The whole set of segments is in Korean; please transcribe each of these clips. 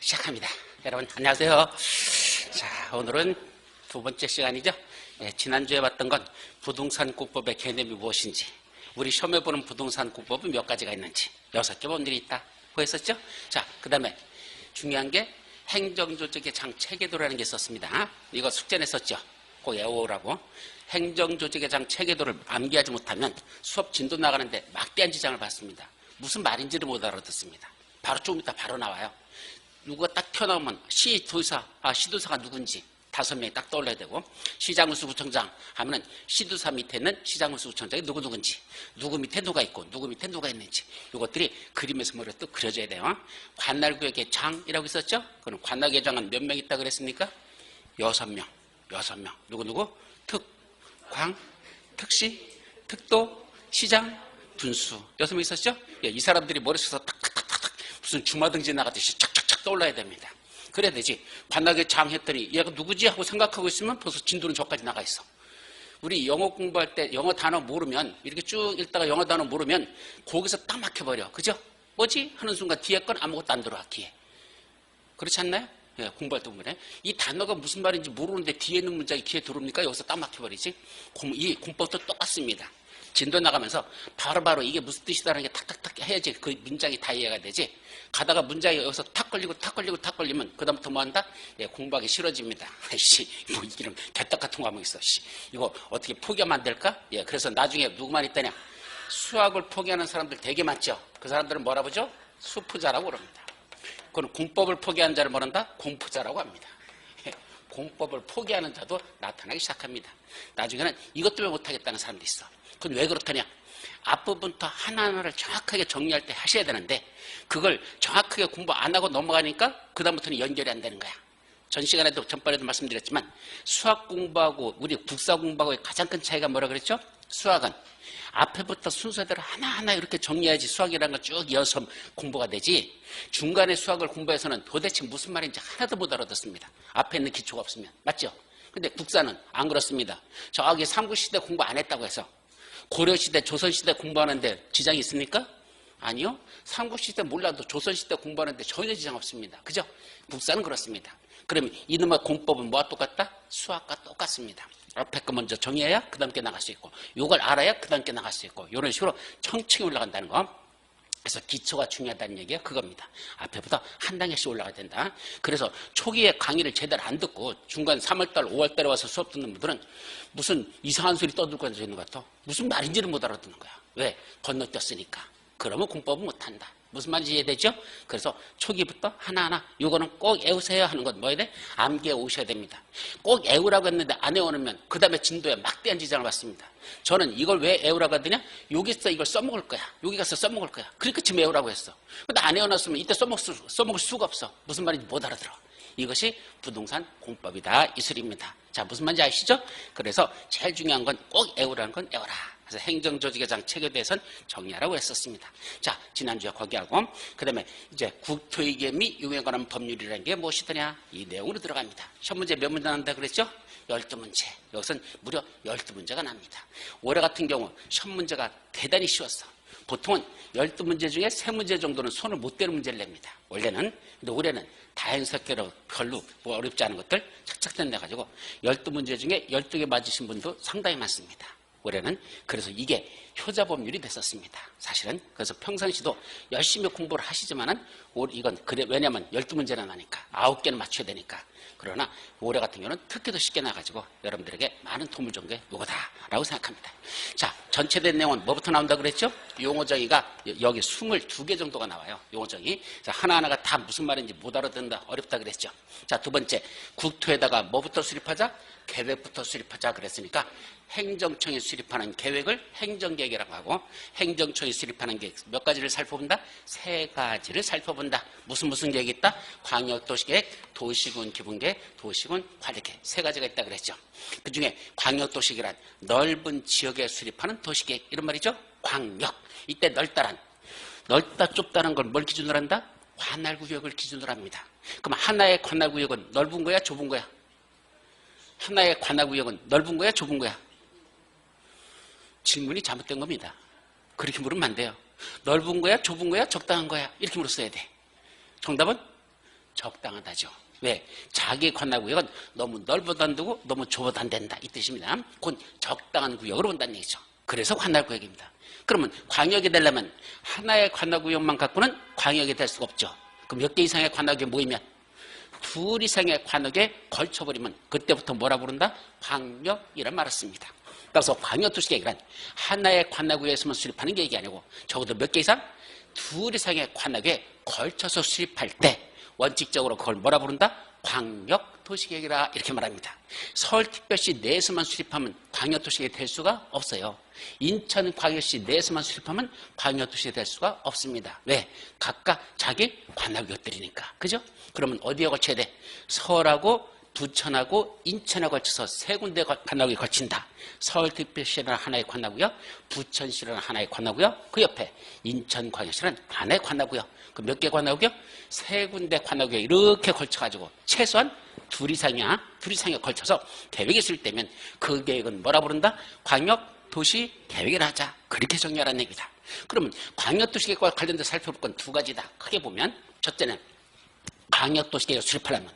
시작합니다. 여러분 안녕하세요. 자, 오늘은 두 번째 시간이죠. 지난주에 봤던 건 부동산국법의 개념이 무엇인지, 우리 시험에 보는 부동산국법은 몇 가지가 있는지 6개 법률이 있다고 했었죠. 자, 그 다음에 중요한 게 행정조직의 장체계도라는 게 있었습니다. 이거 숙제 냈었죠. 꼭 외우라고. 행정조직의 장체계도를 암기하지 못하면 수업 진도 나가는데 막대한 지장을 받습니다. 무슨 말인지를 못 알아듣습니다. 바로 조금 이따 바로 나와요. 누가 딱 튀어나오면 시도사가 누군지 5명이 딱 떠올려야 되고, 시장군수구청장 하면은 시도사 밑에 있는 시장군수구청장이 누구인지, 누구 밑에 누가 있고 누구 밑에 누가 있는지, 이것들이 그림에서 머리에 또 그려져야 돼요. 관할구역의 장이라고 있었죠. 그럼 관할구역의 장은 몇 명 있다 그랬습니까? 6명. 누구? 특, 광, 특시, 특도, 시장, 분수. 6명 있었죠? 이 사람들이 머릿속에서 탁탁탁탁 무슨 주마등지 나가듯이 착착착 떠올라야 됩니다. 그래야 되지. 관악의 장 했더니 얘가 누구지 하고 생각하고 있으면 벌써 진도는 저까지 나가 있어. 우리 영어 공부할 때 영어 단어 모르면, 이렇게 쭉 읽다가 영어 단어 모르면 거기서 딱 막혀버려. 그죠? 뭐지? 하는 순간 뒤에 건 아무것도 안 들어와, 귀에. 그렇지 않나요? 예, 공부할 때 보면 이 단어가 무슨 말인지 모르는데 뒤에 있는 문장이 귀에 들어오니까 여기서 딱 막혀버리지. 이 공법도 똑같습니다. 진도 나가면서 바로바로 이게 무슨 뜻이다라는 게 탁탁탁 해야지 그 문장이 다 이해가 되지. 가다가 문장이 여기서 탁 걸리면 그다음부터 뭐 한다? 예, 공부하기 싫어집니다. 뭐 이런 개떡 같은 과목 있어. 이거 어떻게 포기하면 안 될까? 예, 그래서 나중에 누구만 있다냐? 수학을 포기하는 사람들 되게 많죠. 그 사람들은 뭐라 보죠? 수포자라고 그럽니다. 그건 공법을 포기한 자를 뭐란다? 공포자라고 합니다. 공법을 포기하는 자도 나타나기 시작합니다. 나중에는 이것 때문에 못하겠다는 사람도 있어. 그건 왜 그렇다냐? 앞부분부터 하나하나를 정확하게 정리할 때 하셔야 되는데, 그걸 정확하게 공부 안 하고 넘어가니까 그 다음부터는 연결이 안 되는 거야. 전번에도 말씀드렸지만 수학 공부하고 우리 국사 공부하고의 가장 큰 차이가 뭐라 그랬죠? 수학은 앞에부터 순서대로 하나하나 이렇게 정리해야지 수학이라는 걸 쭉 이어서 공부가 되지, 중간에 수학을 공부해서는 도대체 무슨 말인지 하나도 못 알아듣습니다. 앞에 있는 기초가 없으면. 맞죠? 근데 국사는 안 그렇습니다. 저기 삼국시대 공부 안 했다고 해서 고려시대, 조선시대 공부하는데 지장이 있습니까? 아니요. 삼국시대 몰라도 조선시대 공부하는데 전혀 지장 없습니다. 그죠? 국사는 그렇습니다. 그러면 이놈의 공법은 뭐와 똑같다? 수학과 똑같습니다. 앞에 거 먼저 정해야 그 다음 게 나갈 수 있고, 이걸 알아야 그 다음 게 나갈 수 있고, 이런 식으로 청층이 올라간다는 거. 그래서 기초가 중요하다는 얘기가 그겁니다. 앞에부터 한 단계씩 올라가야 된다. 그래서 초기에 강의를 제대로 안 듣고 중간 3월달, 5월달에 와서 수업 듣는 분들은 무슨 이상한 소리 떠들고 앉아 있는 것 같아. 무슨 말인지를 못 알아듣는 거야. 왜? 건너뛰었으니까. 그러면 공법은 못한다. 무슨 말인지 이해되죠? 그래서 초기부터 하나하나 이거는 꼭 외우세요 하는 건 뭐야 돼? 암기해 오셔야 됩니다. 꼭 외우라고 했는데 안 외우면 그 다음에 진도에 막대한 지장을 받습니다. 저는 이걸 왜 외우라고 하더냐? 여기서 이걸 써먹을 거야. 여기 가서 써먹을 거야. 그러니까 지금 외우라고 했어. 근데 안 외워놨으면 이때 써먹을 수가 없어. 무슨 말인지 못 알아들어. 이것이 부동산 공법이다, 이 소리입니다. 자, 무슨 말인지 아시죠? 그래서 제일 중요한 건 꼭 외우라는 건 외워라. 그래서 행정조직의 장책에 대해서는 정리하라고 했었습니다. 자, 지난주에 거기하고, 그 다음에 이제 국토의계 및 유형에 관한 법률이라는 게 무엇이더냐? 이 내용으로 들어갑니다. 시험 문제 몇 문제 난다 그랬죠? 12문제. 여기서는 무려 12문제가 납니다. 올해 같은 경우 시험 문제가 대단히 쉬웠어. 보통은 12문제 중에 3문제 정도는 손을 못 대는 문제를 냅니다. 원래는. 근데 올해는 다행스럽게로 별로 뭐 어렵지 않은 것들 착착 내가지고 12문제 중에 12개 맞으신 분도 상당히 많습니다. 올해는. 그래서 이게 효자법률이 됐었습니다. 사실은. 그래서 평상시도 열심히 공부를 하시지만은 이건 그래, 왜냐면 12문제나 나니까 9개는 맞춰야 되니까. 그러나 올해 같은 경우는 특히 더 쉽게 나가지고 여러분들에게 많은 도움을 준 게 이거다라고 생각합니다. 자, 전체된 내용은 뭐부터 나온다 그랬죠? 용어정의가 여기 22개 정도가 나와요. 용어정의. 자, 하나하나가 다 무슨 말인지 못 알아듣는다, 어렵다 그랬죠. 자, 두 번째, 국토에다가 뭐부터 수립하자? 계획부터 수립하자 그랬으니까 행정청이 수립하는 계획을 행정계획이라고 하고, 행정청이 수립하는 계획 몇 가지를 살펴본다? 3가지를 살펴본다. 무슨 계획이 있다? 광역도시계획, 도시군 기본계획, 도시군 관리계획. 3가지가 있다 그랬죠. 그 중에 광역도시계획이란 넓은 지역에 수립하는 도시계획, 이런 말이죠. 광역. 이때 넓다 좁다는 걸 뭘 기준으로 한다? 관할구역을 기준으로 합니다. 그럼 하나의 관할구역은 넓은 거야, 좁은 거야? 하나의 관할구역은 넓은 거야, 좁은 거야? 질문이 잘못된 겁니다. 그렇게 물으면 안 돼요. 넓은 거야, 좁은 거야, 적당한 거야? 이렇게 물었어야 돼. 정답은 적당하다죠. 왜? 자기 관할구역은 너무 넓어도 안 되고 너무 좁아도 안 된다 이 뜻입니다. 그건 적당한 구역으로 본다는 얘기죠. 그래서 관할구역입니다. 그러면 광역이 되려면 하나의 관할구역만 갖고는 광역이 될 수가 없죠. 그럼 몇 개 이상의 관할구역이 모이면 둘 이상의 관역에 걸쳐버리면 그때부터 뭐라 부른다? 광역이란 말을 씁니다. 그래서 광역도시계획은 하나의 관역구역에서만 수립하는 계획이 아니고 적어도 몇 개 이상? 둘 이상의 관역에 걸쳐서 수립할 때 원칙적으로 그걸 뭐라 부른다? 광역도시계획이라 이렇게 말합니다. 서울특별시 내에서만 수립하면 광역도시계획이 될 수가 없어요. 인천광역시 내에서만 수립하면 광역도시계획이 될 수가 없습니다. 왜? 각각 자기 관할구역들이니까. 그죠? 그러면 어디에 걸쳐야 돼? 서울하고 부천하고 인천에 걸쳐서 세 군데 관할구역이 걸친다. 서울특별시라는 하나의 관할구역, 부천시라는 하나의 관할구역, 그 옆에 인천광역시라는 하나의 관할구역. 그 몇 개 관할구역? 세 군데 관할구역 이렇게 걸쳐가지고 최소한 둘 이상에 걸쳐서 계획이 수립되면 그 계획은 뭐라 부른다? 광역도시계획이라 하자. 그렇게 정리하라는 얘기다. 그러면 광역도시계획과 관련돼서 살펴볼 건 두 가지다. 크게 보면 첫째는 광역도시계획을 수립하려면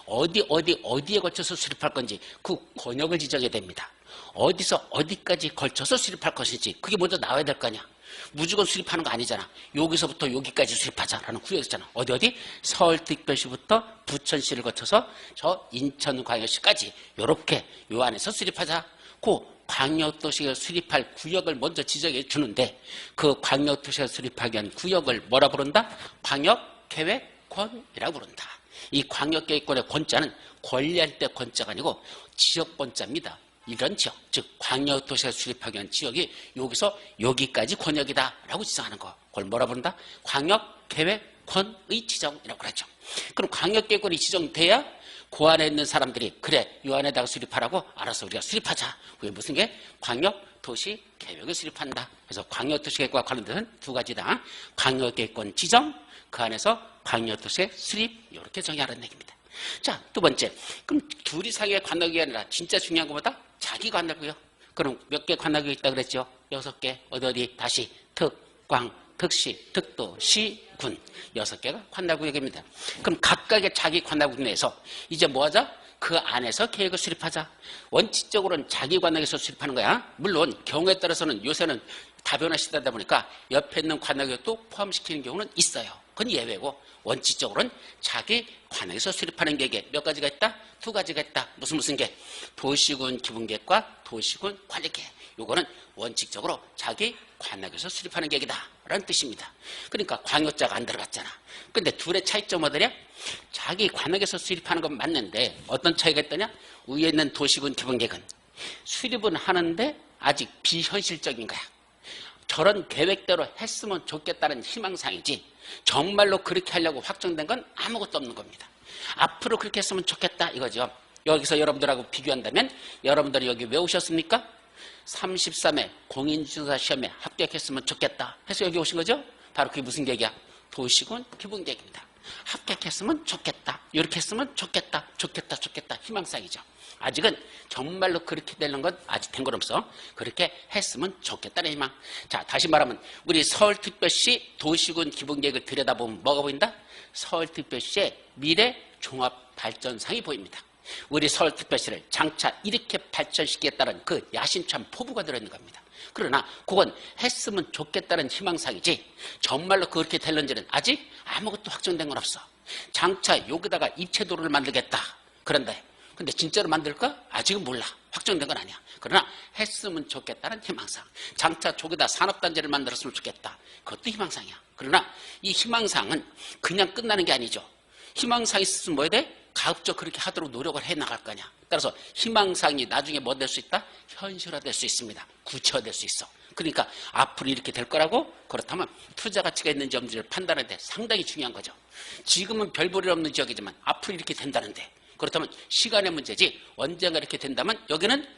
어디에 걸쳐서 수립할 건지 그 권역을 지정해야 됩니다. 어디서 어디까지 걸쳐서 수립할 것인지 그게 먼저 나와야 될 거 아니야. 무조건 수립하는 거 아니잖아. 여기서부터 여기까지 수립하자라는 구역이 있잖아. 어디? 서울특별시부터 부천시를 거쳐서 저 인천광역시까지 요렇게 요 안에서 수립하자. 그 광역도시를 수립할 구역을 먼저 지정해 주는데 그 광역도시를 수립하기 위한 구역을 뭐라 부른다? 광역계획권이라고 부른다. 이 광역계획권의 권자는 권리할 때 권자가 아니고 지역권자입니다. 이런 지역, 즉 광역도시를 수립하기 위한 지역이 여기서 여기까지 권역이다 라고 지정하는 거. 그걸 뭐라 부른다? 광역계획권의 지정이라고 그러죠. 그럼 광역계획권이 지정돼야 그 안에 있는 사람들이 그래 이 안에다가 수립하라고 알아서 우리가 수립하자. 그게 무슨 게? 광역도시계획을 수립한다. 그래서 광역도시계획과 관련된 두 가지다. 광역계획권 지정, 그 안에서 광역도시의 수립 이렇게 정의하라는 얘기입니다. 자, 두 번째. 그럼 둘 이상의 관할구역이 아니라 진짜 중요한 것보다 자기 관할구역. 그럼 몇 개 관할구역이 있다고 그랬죠? 6개. 어디 다시 특, 광, 특시, 특도, 시, 군. 6개가 관할구역입니다. 그럼 각각의 자기 관할구역 내에서 이제 뭐 하자? 그 안에서 계획을 수립하자. 원칙적으로는 자기 관할구역에서 수립하는 거야. 물론 경우에 따라서는 요새는 다변화 시대다 보니까 옆에 있는 관할구역도 포함시키는 경우는 있어요. 그건 예외고 원칙적으로는 자기 관할에서 수립하는 계획에 몇 가지가 있다? 두 가지가 있다. 무슨 계? 도시군 기본계획과 도시군 관리계획. 요거는 원칙적으로 자기 관할에서 수립하는 계획이다 라는 뜻입니다. 그러니까 광역자가 안 들어갔잖아. 근데 둘의 차이점 뭐더냐? 자기 관할에서 수립하는 건 맞는데 어떤 차이가 있더냐? 위에 있는 도시군 기본계획은 수립은 하는데 아직 비현실적인 거야. 저런 계획대로 했으면 좋겠다는 희망사항이지 정말로 그렇게 하려고 확정된 건 아무것도 없는 겁니다. 앞으로 그렇게 했으면 좋겠다 이거죠. 여기서 여러분들하고 비교한다면 여러분들이 여기 왜 오셨습니까? 33회 공인중개사 시험에 합격했으면 좋겠다 해서 여기 오신 거죠? 바로 그게 무슨 계획이야? 도시군 기본계획입니다. 합격했으면 좋겠다. 이렇게 했으면 좋겠다. 희망사항이죠. 아직은 정말로 그렇게 되는 건 아직 된 건 없어. 그렇게 했으면 좋겠다는 희망. 자, 다시 말하면 우리 서울특별시 도시군 기본계획을 들여다보면 뭐가 보인다? 서울특별시의 미래 종합발전상이 보입니다. 우리 서울특별시를 장차 이렇게 발전시키겠다는 그 야심찬 포부가 들어있는 겁니다. 그러나 그건 했으면 좋겠다는 희망사항이지 정말로 그렇게 될런지는 아직 아무것도 확정된 건 없어. 장차 여기다가 입체도로를 만들겠다. 그런데 근데 진짜로 만들까? 아직은 몰라. 확정된 건 아니야. 그러나 했으면 좋겠다는 희망사항. 장차 저기다 산업단지를 만들었으면 좋겠다. 그것도 희망사항이야. 그러나 이 희망사항은 그냥 끝나는 게 아니죠. 희망사항이 있으면 뭐 해야 돼? 가급적 그렇게 하도록 노력을 해나갈 거 아니야. 따라서 희망사항이 나중에 뭐 될 수 있다? 현실화될 수 있습니다. 구체화될 수 있어. 그러니까 앞으로 이렇게 될 거라고 그렇다면 투자 가치가 있는 점들을 판단하는데 상당히 중요한 거죠. 지금은 별 볼일 없는 지역이지만 앞으로 이렇게 된다는데 그렇다면 시간의 문제지 언젠가 이렇게 된다면 여기는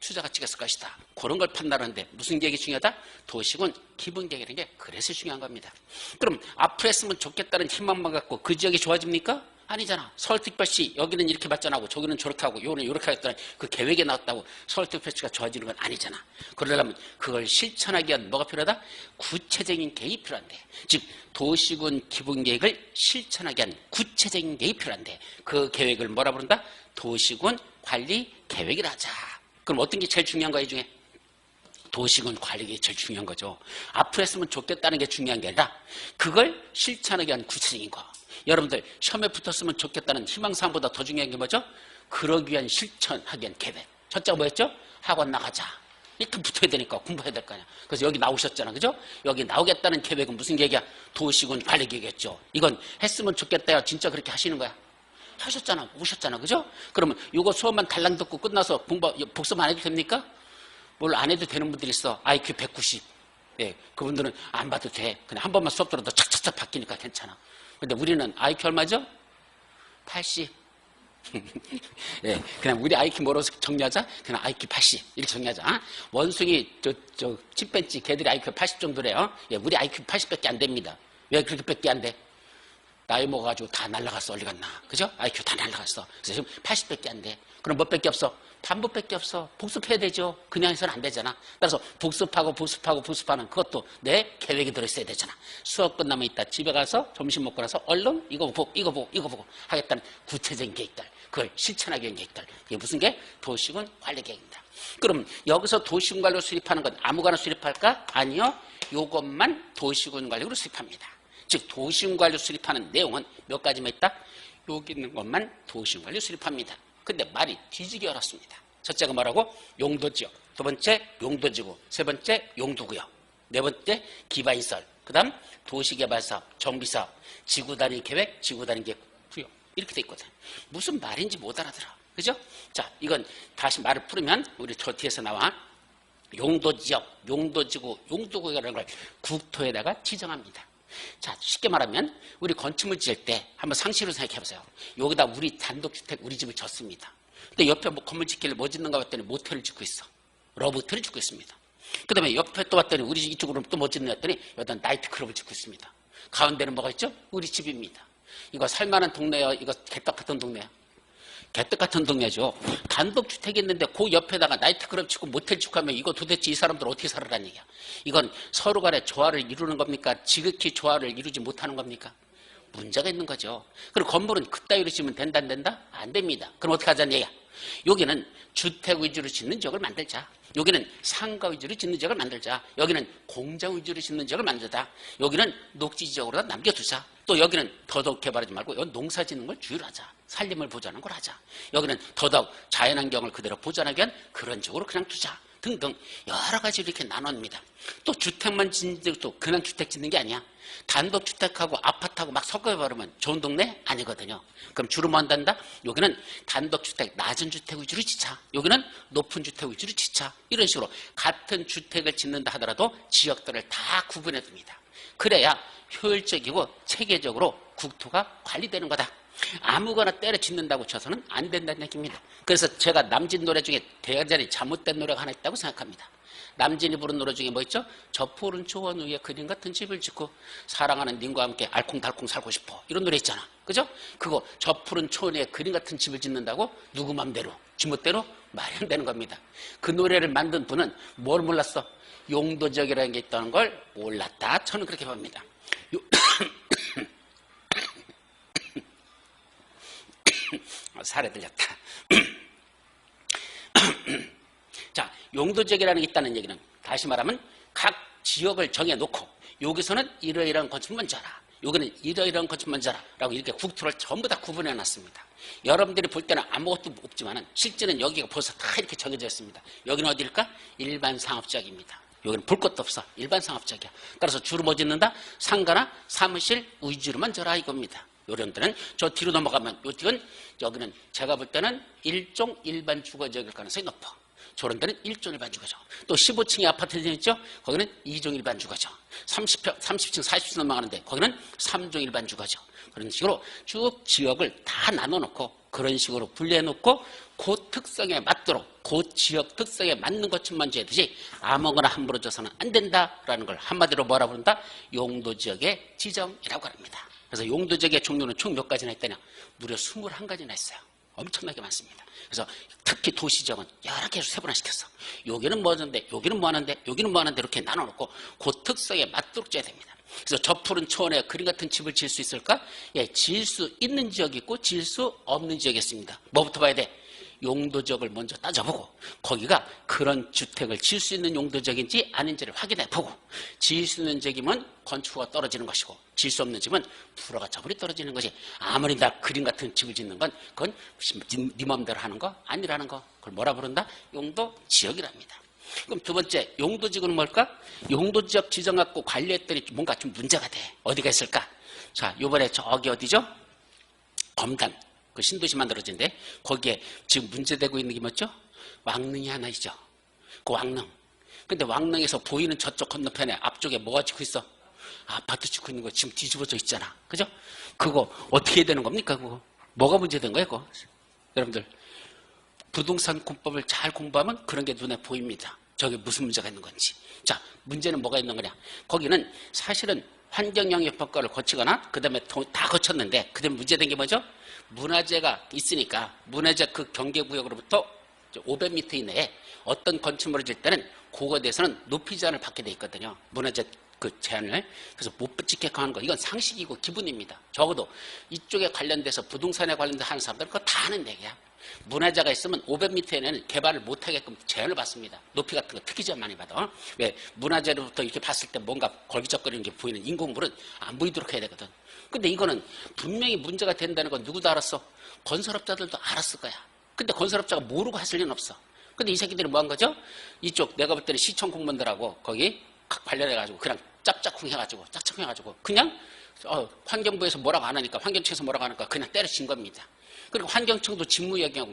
투자 가치가 있을 것이다. 그런 걸 판단하는데 무슨 계획이 중요하다? 도시군 기본계획이라는 게 그래서 중요한 겁니다. 그럼 앞으로 했으면 좋겠다는 희망만 갖고 그 지역이 좋아집니까? 아니잖아. 서울특별시 여기는 이렇게 발전하고 저기는 저렇게 하고 요는 이렇게 하겠다는 그 계획에 나왔다고 서울특별시가 좋아지는 건 아니잖아. 그러려면 그걸 실천하기 위한 뭐가 필요하다? 구체적인 계획이 필요한데, 즉 도시군 기본계획을 실천하기 위한 구체적인 계획이 필요한데, 그 계획을 뭐라 부른다? 도시군 관리 계획이라 하자. 그럼 어떤 게 제일 중요한 거야 이 중에? 도시군 관리가 제일 중요한 거죠. 앞으로 했으면 좋겠다는 게 중요한 게 아니라 그걸 실천하기 위한 구체적인 거. 여러분들 시험에 붙었으면 좋겠다는 희망사항보다 더 중요한 게 뭐죠? 그러기 위한 실천하기 위한 계획. 첫째가 뭐였죠? 학원 나가자. 일단 붙어야 되니까 공부해야 될 거 아니야. 그래서 여기 나오셨잖아. 그죠? 여기 나오겠다는 계획은 무슨 계획이야? 도시군 관리 계획이었죠. 이건 했으면 좋겠다야. 진짜 그렇게 하시는 거야? 하셨잖아. 오셨잖아. 그죠? 그러면 이거 수업만 달랑 듣고 끝나서 복습 안 해도 됩니까? 뭘 안 해도 되는 분들이 있어. IQ 190. 예, 그분들은 안 봐도 돼. 그냥 한 번만 수업 들어도 착착착 바뀌니까 괜찮아. 근데 우리는 IQ 얼마죠? 80. 예, 그냥 우리 IQ 뭐로 정리하자? 그냥 IQ 80. 이렇게 정리하자. 어? 원숭이, 침팬지, 걔들이 IQ 80 정도래요. 예, 우리 IQ 80밖에 안 됩니다. 왜 그렇게밖에 안 돼? 나이 먹어가지고 다 날라갔어. 어디 갔나. 그죠? IQ 다 날라갔어. 그래서 지금 80밖에 안 돼. 그럼 몇 밖에 없어? 반복밖에 없어. 복습해야 되죠. 그냥 해서는 안 되잖아. 따라서 복습하는 그것도 내 계획에 들어있어야 되잖아. 수업 끝나면 이따 집에 가서 점심 먹고 나서 얼른 이거 보고 하겠다는 구체적인 계획들. 그걸 실천하기 위한 계획들. 그게 무슨 게? 도시군 관리 계획입니다. 그럼 여기서 도시군 관리로 수립하는 건 아무거나 수립할까? 아니요. 요것만 도시군 관리로 수립합니다. 즉 도시군 관리로 수립하는 내용은 몇 가지만 있다? 여기 있는 것만 도시군 관리로 수립합니다. 근데 말이 뒤지기 어렵습니다. 첫째가 뭐라고? 용도지역. 두 번째 용도지구. 세 번째 용도구역. 네 번째 기반시설. 그 다음 도시개발사업, 정비사업, 지구단위 계획, 지구단위 계획 구역. 이렇게 돼 있거든. 무슨 말인지 못 알아들어. 그죠? 자, 이건 다시 말을 풀으면 우리 저 뒤에서 나와. 용도지역, 용도지구, 용도구역이라는 걸 국토에다가 지정합니다. 자, 쉽게 말하면 우리 건축물 지을 때 한번 상식으로 생각해 보세요. 여기다 우리 단독주택 우리 집을 졌습니다. 근데 옆에 뭐 건물 짓길래 뭐 짓는가 봤더니 모텔을 짓고 있어. 러브호텔을 짓고 있습니다. 그 다음에 옆에 또 봤더니 우리 이쪽으로 또 뭐 짓는 했더니 여기다 나이트클럽을 짓고 있습니다. 가운데는 뭐가 있죠? 우리 집입니다. 이거 살만한 동네야? 이거 개떡 같은 동네야? 개떡 같은 동네죠. 단독주택이 있는데 그 옆에다가 나이트클럽 짓고 모텔 짓고 하면 이거 도대체 이 사람들 어떻게 살아라는 얘기야. 이건 서로 간에 조화를 이루는 겁니까? 지극히 조화를 이루지 못하는 겁니까? 문제가 있는 거죠. 그리고 건물은 그따위로 짓면 된다 안 된다? 안 됩니다. 그럼 어떻게 하자는 얘기야. 여기는 주택 위주로 짓는 지역을 만들자. 여기는 상가 위주로 짓는 지역을 만들자. 여기는 공장 위주로 짓는 지역을 만들자. 여기는 녹지 지역으로 남겨두자. 또 여기는 더더욱 개발하지 말고 여기 농사 짓는 걸 주의를 하자. 살림을 보존하는 걸 하자. 여기는 더더욱 자연환경을 그대로 보존하기 위한 그런 지역으로 그냥 두자. 등등 여러 가지로 이렇게 나눕니다. 또 주택만 짓는 또 그냥 주택 짓는 게 아니야. 단독주택하고 아파트하고 막 섞어버리면 좋은 동네 아니거든요. 그럼 주로 뭐 한단다? 여기는 단독주택, 낮은 주택 위주로 짓자. 여기는 높은 주택 위주로 짓자. 이런 식으로 같은 주택을 짓는다 하더라도 지역들을 다 구분해 둡니다. 그래야 효율적이고 체계적으로 국토가 관리되는 거다. 아무거나 때려 짓는다고 쳐서는 안 된다는 얘기입니다. 그래서 제가 남진 노래 중에 대단히 잘못된 노래가 하나 있다고 생각합니다. 남진이 부른 노래 중에 뭐 있죠? 저 푸른 초원 위에 그림 같은 집을 짓고 사랑하는 님과 함께 알콩달콩 살고 싶어. 이런 노래 있잖아. 그죠? 그거 저 푸른 초원 위에 그림 같은 집을 짓는다고 누구 맘대로, 지멋대로 말이 안 되는 겁니다. 그 노래를 만든 분은 뭘 몰랐어? 용도지역이라는 게 있다는 걸 몰랐다. 저는 그렇게 봅니다. 살에 들렸다. 자, 용도지역이라는 게 있다는 얘기는 다시 말하면 각 지역을 정해놓고 여기서는 이러이러한 건축만 자라, 여기는 이러이러한 건축만 자라 라고 이렇게 국토를 전부 다 구분해놨습니다. 여러분들이 볼 때는 아무것도 없지만 실제는 여기가 벌써 다 이렇게 정해져 있습니다. 여기는 어디일까? 일반 상업지역입니다. 여기는 볼 것도 없어. 일반 상업지역이야. 따라서 주로 뭐 짓는다? 상가나 사무실 위주로만 져라 이겁니다. 요런 데는 저 뒤로 넘어가면 요쪽은 여기는 제가 볼 때는 일종 일반 주거지역일 가능성이 높아. 저런 데는 1종 일반 주거죠. 또 15층의 아파트들 있죠? 거기는 2종 일반 주거죠. 30층, 40층 넘어가는데 거기는 3종 일반 주거죠. 그런 식으로 쭉 지역을 다 나눠놓고 그런 식으로 분리해놓고 그 특성에 맞도록 그 지역 특성에 맞는 것만 줘야 되지 아무거나 함부로 줘서는 안 된다라는 걸 한마디로 뭐라 부른다? 용도지역의 지정이라고 합니다. 그래서 용도지역의 종류는 총 몇 가지나 있다냐? 무려 21가지나 있어요. 엄청나게 많습니다. 그래서 특히 도시지역은 여러 개로 세분화시켰어. 여기는 뭐 하는데, 여기는 뭐 하는데, 여기는 뭐 하는데 이렇게 나눠놓고 그 특성에 맞도록 져야 됩니다. 그래서 저 푸른 초원에 그림 같은 집을 지을 수 있을까? 예, 지을 수 있는 지역이 있고 지을 수 없는 지역이 있습니다. 뭐부터 봐야 돼? 용도지역을 먼저 따져보고 거기가 그런 주택을 지을 수 있는 용도지역인지 아닌지를 확인해보고 지을 수 있는 지역이면 건축허가 떨어지는 것이고 지을 수 없는 집은 불허가 처분이 떨어지는 것이 아무리 나 그림 같은 집을 짓는 건 그건 네 맘대로 하는 거 아니라는 거 그걸 뭐라 부른다? 용도지역이랍니다. 그럼 두 번째 용도지구는 뭘까? 용도지역 지정갖고 관리했더니 뭔가 좀 문제가 돼. 어디가 있을까? 자, 요번에 저기 어디죠? 검단 그 신도시 만들어진데 거기에 지금 문제되고 있는 게 뭐죠? 왕릉이 하나 있죠. 그 왕릉. 근데 왕릉에서 보이는 저쪽 건너편에 앞쪽에 뭐가 짓고 있어? 아파트 짓고 있는 거 지금 뒤집어져 있잖아. 그죠? 그거 어떻게 해야 되는 겁니까? 그거 뭐가 문제된 거예요? 그거? 여러분들 부동산 공법을 잘 공부하면 그런 게 눈에 보입니다. 저게 무슨 문제가 있는 건지. 자, 문제는 뭐가 있는 거냐? 거기는 사실은 환경영역 평가를 거치거나 그 다음에 다 거쳤는데 그 다음에 문제된 게 뭐죠? 문화재가 있으니까 문화재 그 경계구역으로부터 500m 이내에 어떤 건축물을 짓을 때는 그거에 대해서는 높이 제한을 받게 돼 있거든요. 문화재 그 제한을. 그래서 못 짓게끔 하는 거. 이건 상식이고 기본입니다. 적어도 이쪽에 관련돼서 부동산에 관련돼서 하는 사람들은 그거 다 하는 얘기야. 문화재가 있으면 500m에는 개발을 못하게끔 제한을 받습니다. 높이 같은 거 특히 제한 많이 받아. 왜? 문화재로부터 이렇게 봤을 때 뭔가 걸기적거리는 게 보이는 인공물은 안 보이도록 해야 되거든. 근데 이거는 분명히 문제가 된다는 건 누구도 알았어? 건설업자들도 알았을 거야. 근데 건설업자가 모르고 했을 리는 없어. 근데 이 새끼들이 뭐 한 거죠? 이쪽 내가 볼 때는 시청 공무원들하고 거기 관련해가지고 그냥 짭짝쿵 해가지고 짝짝쿵 해가지고 그냥 환경부에서 뭐라고 안 하니까 환경청에서 뭐라고 하니까 그냥 때려친 겁니다. 그리고 환경청도 직무유기한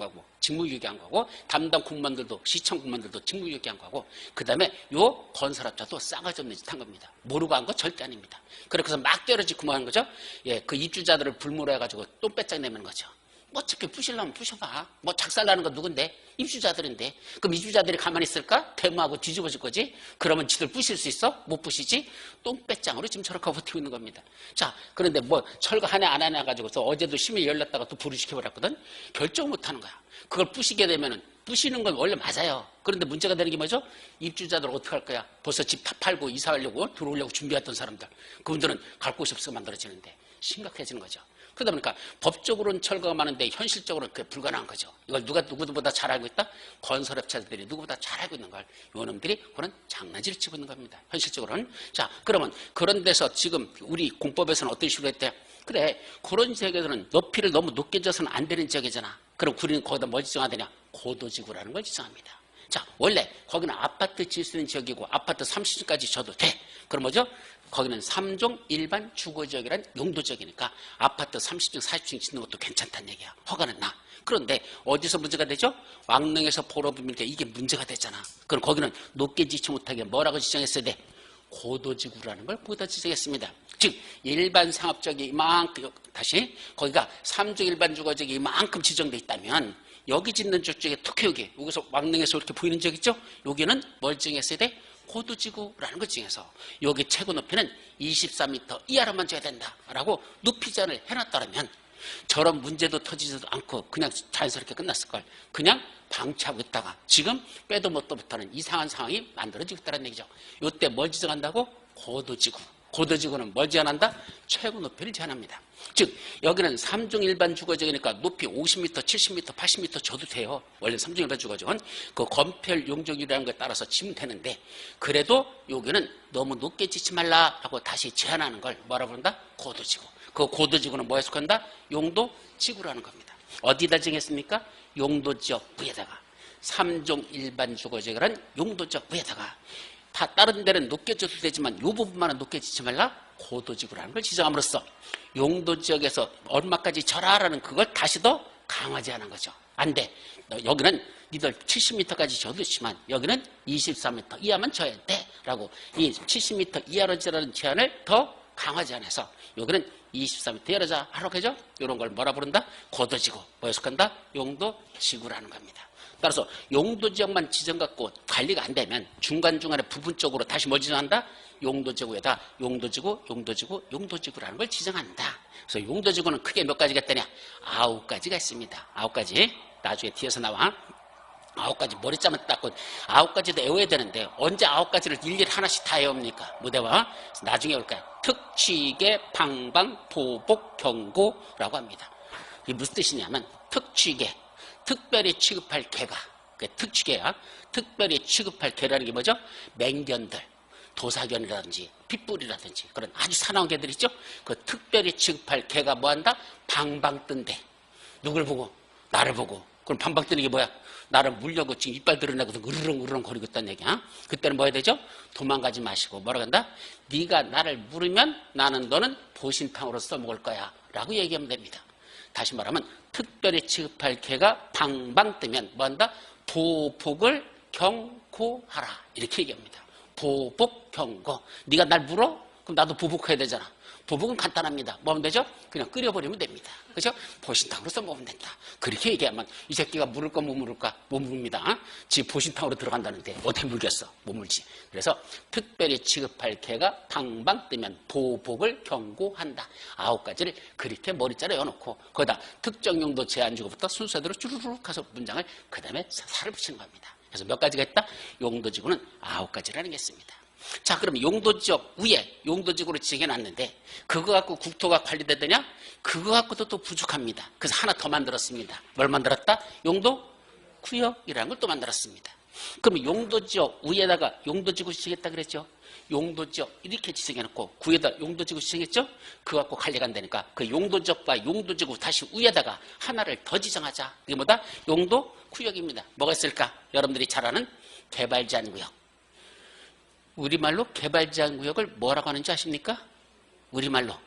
거고 담당 공무원들도 시청 공무원들도 직무유기한 거고 그 다음에 요 건설업자도 싸가지 없는 짓 한 겁니다. 모르고 한 거 절대 아닙니다. 그래서 막 때려짓고 뭐 하는 거죠? 예, 그 입주자들을 불무로 해가지고 똥배짱 내는 거죠. 뭐 어차피 부시려면 부셔봐. 뭐 작살나는 건 누군데? 입주자들인데. 그럼 입주자들이 가만히 있을까? 대모하고 뒤집어질 거지? 그러면 지들 부실 수 있어? 못 부시지? 똥배짱으로 지금 저렇게 버티고 있는 겁니다. 자, 그런데 뭐 철거 하네 안 하네 해가지고서 어제도 심의 열렸다가 또 불이시켜버렸거든? 결정 못 하는 거야. 그걸 부시게 되면은 부시는 건 원래 맞아요. 그런데 문제가 되는 게 뭐죠? 입주자들 어떻게 할 거야? 벌써 집 다 팔고 이사하려고 들어오려고 준비했던 사람들. 그분들은 갈 곳이 없어 만들어지는데 심각해지는 거죠. 그러다 보니까 법적으로는 철거가 많은데 현실적으로는 그게 불가능한 거죠. 이걸 누가 누구보다 잘 알고 있다? 건설업체들이 누구보다 잘 알고 있는 걸 요놈들이 그런 장난질을 치고 있는 겁니다. 현실적으로는. 자, 그러면 그런 데서 지금 우리 공법에서는 어떤 식으로 했대? 그래, 그런 지역에서는 높이를 너무 높게 져서는 안 되는 지역이잖아. 그럼 우리는 거기다 뭘 지정해야 되냐? 고도지구라는 걸 지정합니다. 자, 원래 거기는 아파트 지을 수 있는 지역이고 아파트 30층까지 져도 돼. 그럼 뭐죠? 거기는 3종 일반 주거지역이란 용도지역이니까 아파트 30층, 40층 짓는 것도 괜찮다는 얘기야. 허가는 나. 그런데 어디서 문제가 되죠? 왕릉에서 보러부니까 이게 문제가 되잖아. 그럼 거기는 높게 짓지 못하게 뭐라고 지정했어야 돼? 고도지구라는 걸 거기다 지정했습니다. 즉 일반 상업적이 이만큼 다시 거기가 3종 일반 주거지역이 이만큼 지정돼 있다면 여기 짓는 쪽에 특히 여기서 왕릉에서 이렇게 보이는 지역 있죠? 여기는 뭘 지정했어야 돼? 고도지구라는 걸 지정해서 여기 최고 높이는 24m 이하로만 줘야 된다라고 높이 제한을 해놨다면 저런 문제도 터지지도 않고 그냥 자연스럽게 끝났을걸. 그냥 방치하고 있다가 지금 빼도 못도 못하는 이상한 상황이 만들어지고 있다는 얘기죠. 이때 뭘 지정한다고? 고도지구. 고도지구는 뭘 제한한다? 최고 높이를 제한합니다. 즉 여기는 3종 일반 주거지역이니까 높이 50m, 70m, 80m 줘도 돼요. 원래 3종 일반 주거지역은 그 건폐율 용적률이라는 거에 따라서 지면 되는데 그래도 여기는 너무 높게 짓지 말라라고 다시 제한하는 걸 뭐라 부른다? 고도지구. 그 고도지구는 뭐에 속한다? 용도지구라는 겁니다. 어디다 정했습니까? 용도지역 부에다가 3종 일반 주거지역이란 용도지역 부에다가 다 다른 데는 높게 져도 되지만 이 부분만은 높게 짓지 말라 고도지구라는 걸 지정함으로써 용도지역에서 얼마까지 져라라는 그걸 다시 더 강화제 하는 거죠. 안 돼. 여기는 니들 70m까지 져도 있지만 여기는 24m 이하만 져야 돼 라고 이 70m 이하로 지라는 제한을 더 강화 제한해서 여기는 24m 열어자 하라고 하죠. 이런 걸 뭐라 부른다? 고도지구. 뭐에 속한다? 용도지구라는 겁니다. 따라서 용도지역만 지정갖고 관리가 안 되면 중간중간에 부분적으로 다시 뭘 지정한다? 용도지구에다 용도지구, 용도지구, 용도지구라는 걸 지정한다. 그래서 용도지구는 크게 몇 가지가 있다냐? 9가지가 있습니다. 9가지. 나중에 뒤에서 나와. 9가지 머리짜만 닦고 9가지도 외워야 되는데 언제 9가지를 일일이 하나씩 다 외웁니까? 무대와 나중에 올까요? 특취계, 방방, 보복, 경고라고 합니다. 이게 무슨 뜻이냐면 특취계, 특별히 취급할 개가, 특취계야. 특별히 취급할 개라는 게 뭐죠? 맹견들, 도사견이라든지 핏불이라든지 그런 아주 사나운 개들 있죠? 그 특별히 취급할 개가 뭐한다? 방방 뜬대. 누굴 보고? 나를 보고. 그럼 방방 뜨는 게 뭐야? 나를 물려고 지금 이빨 드러내고서 으르렁 거리고 있다는 얘기야. 그때는 뭐 해야 되죠? 도망가지 마시고 뭐라고 한다? 네가 나를 물으면 나는 너는 보신탕으로 써먹을 거야 라고 얘기하면 됩니다. 다시 말하면 특별히 취급할 개가 방방 뜨면 뭐 한다? 보복을 경고하라 이렇게 얘기합니다. 보복 경고. 네가 날 물어? 그럼 나도 보복해야 되잖아. 보복은 간단합니다. 뭐 하면 되죠? 그냥 끓여버리면 됩니다. 그렇죠? 보신탕으로 써먹으면 된다. 그렇게 얘기하면 이 새끼가 물을까 못 물을까? 못 묻습니다. 지 보신탕으로 들어간다는데 어떻게 물겠어? 못 물지. 그래서 특별히 취급할 개가 방방 뜨면 보복을 경고한다. 9가지를 그렇게 머리자로 여놓고 거기다 특정 용도 제한 주고부터 순서대로 쭈루룩 가서 문장을 그 다음에 살을 붙이는 겁니다. 그래서 몇 가지가 있다? 용도지구는 9가지라는 게 있습니다. 자, 그럼 용도지역 위에 용도지구로 지정해놨는데 그거 갖고 국토가 관리되더냐? 그거 갖고도 또 부족합니다. 그래서 하나 더 만들었습니다. 뭘 만들었다? 용도구역이라는 걸 또 만들었습니다. 그럼 용도지역 위에다가 용도지구 지정했다 그랬죠? 용도지역 이렇게 지정해놓고 구에다 용도지구 지정했죠? 그거 갖고 관리가 안 되니까 그 용도지역과 용도지구 다시 위에다가 하나를 더 지정하자. 이게 뭐다? 용도구역입니다. 뭐가 있을까? 여러분들이 잘 아는 개발제한구역. 우리말로 개발제한구역을 뭐라고 하는지 아십니까? 우리말로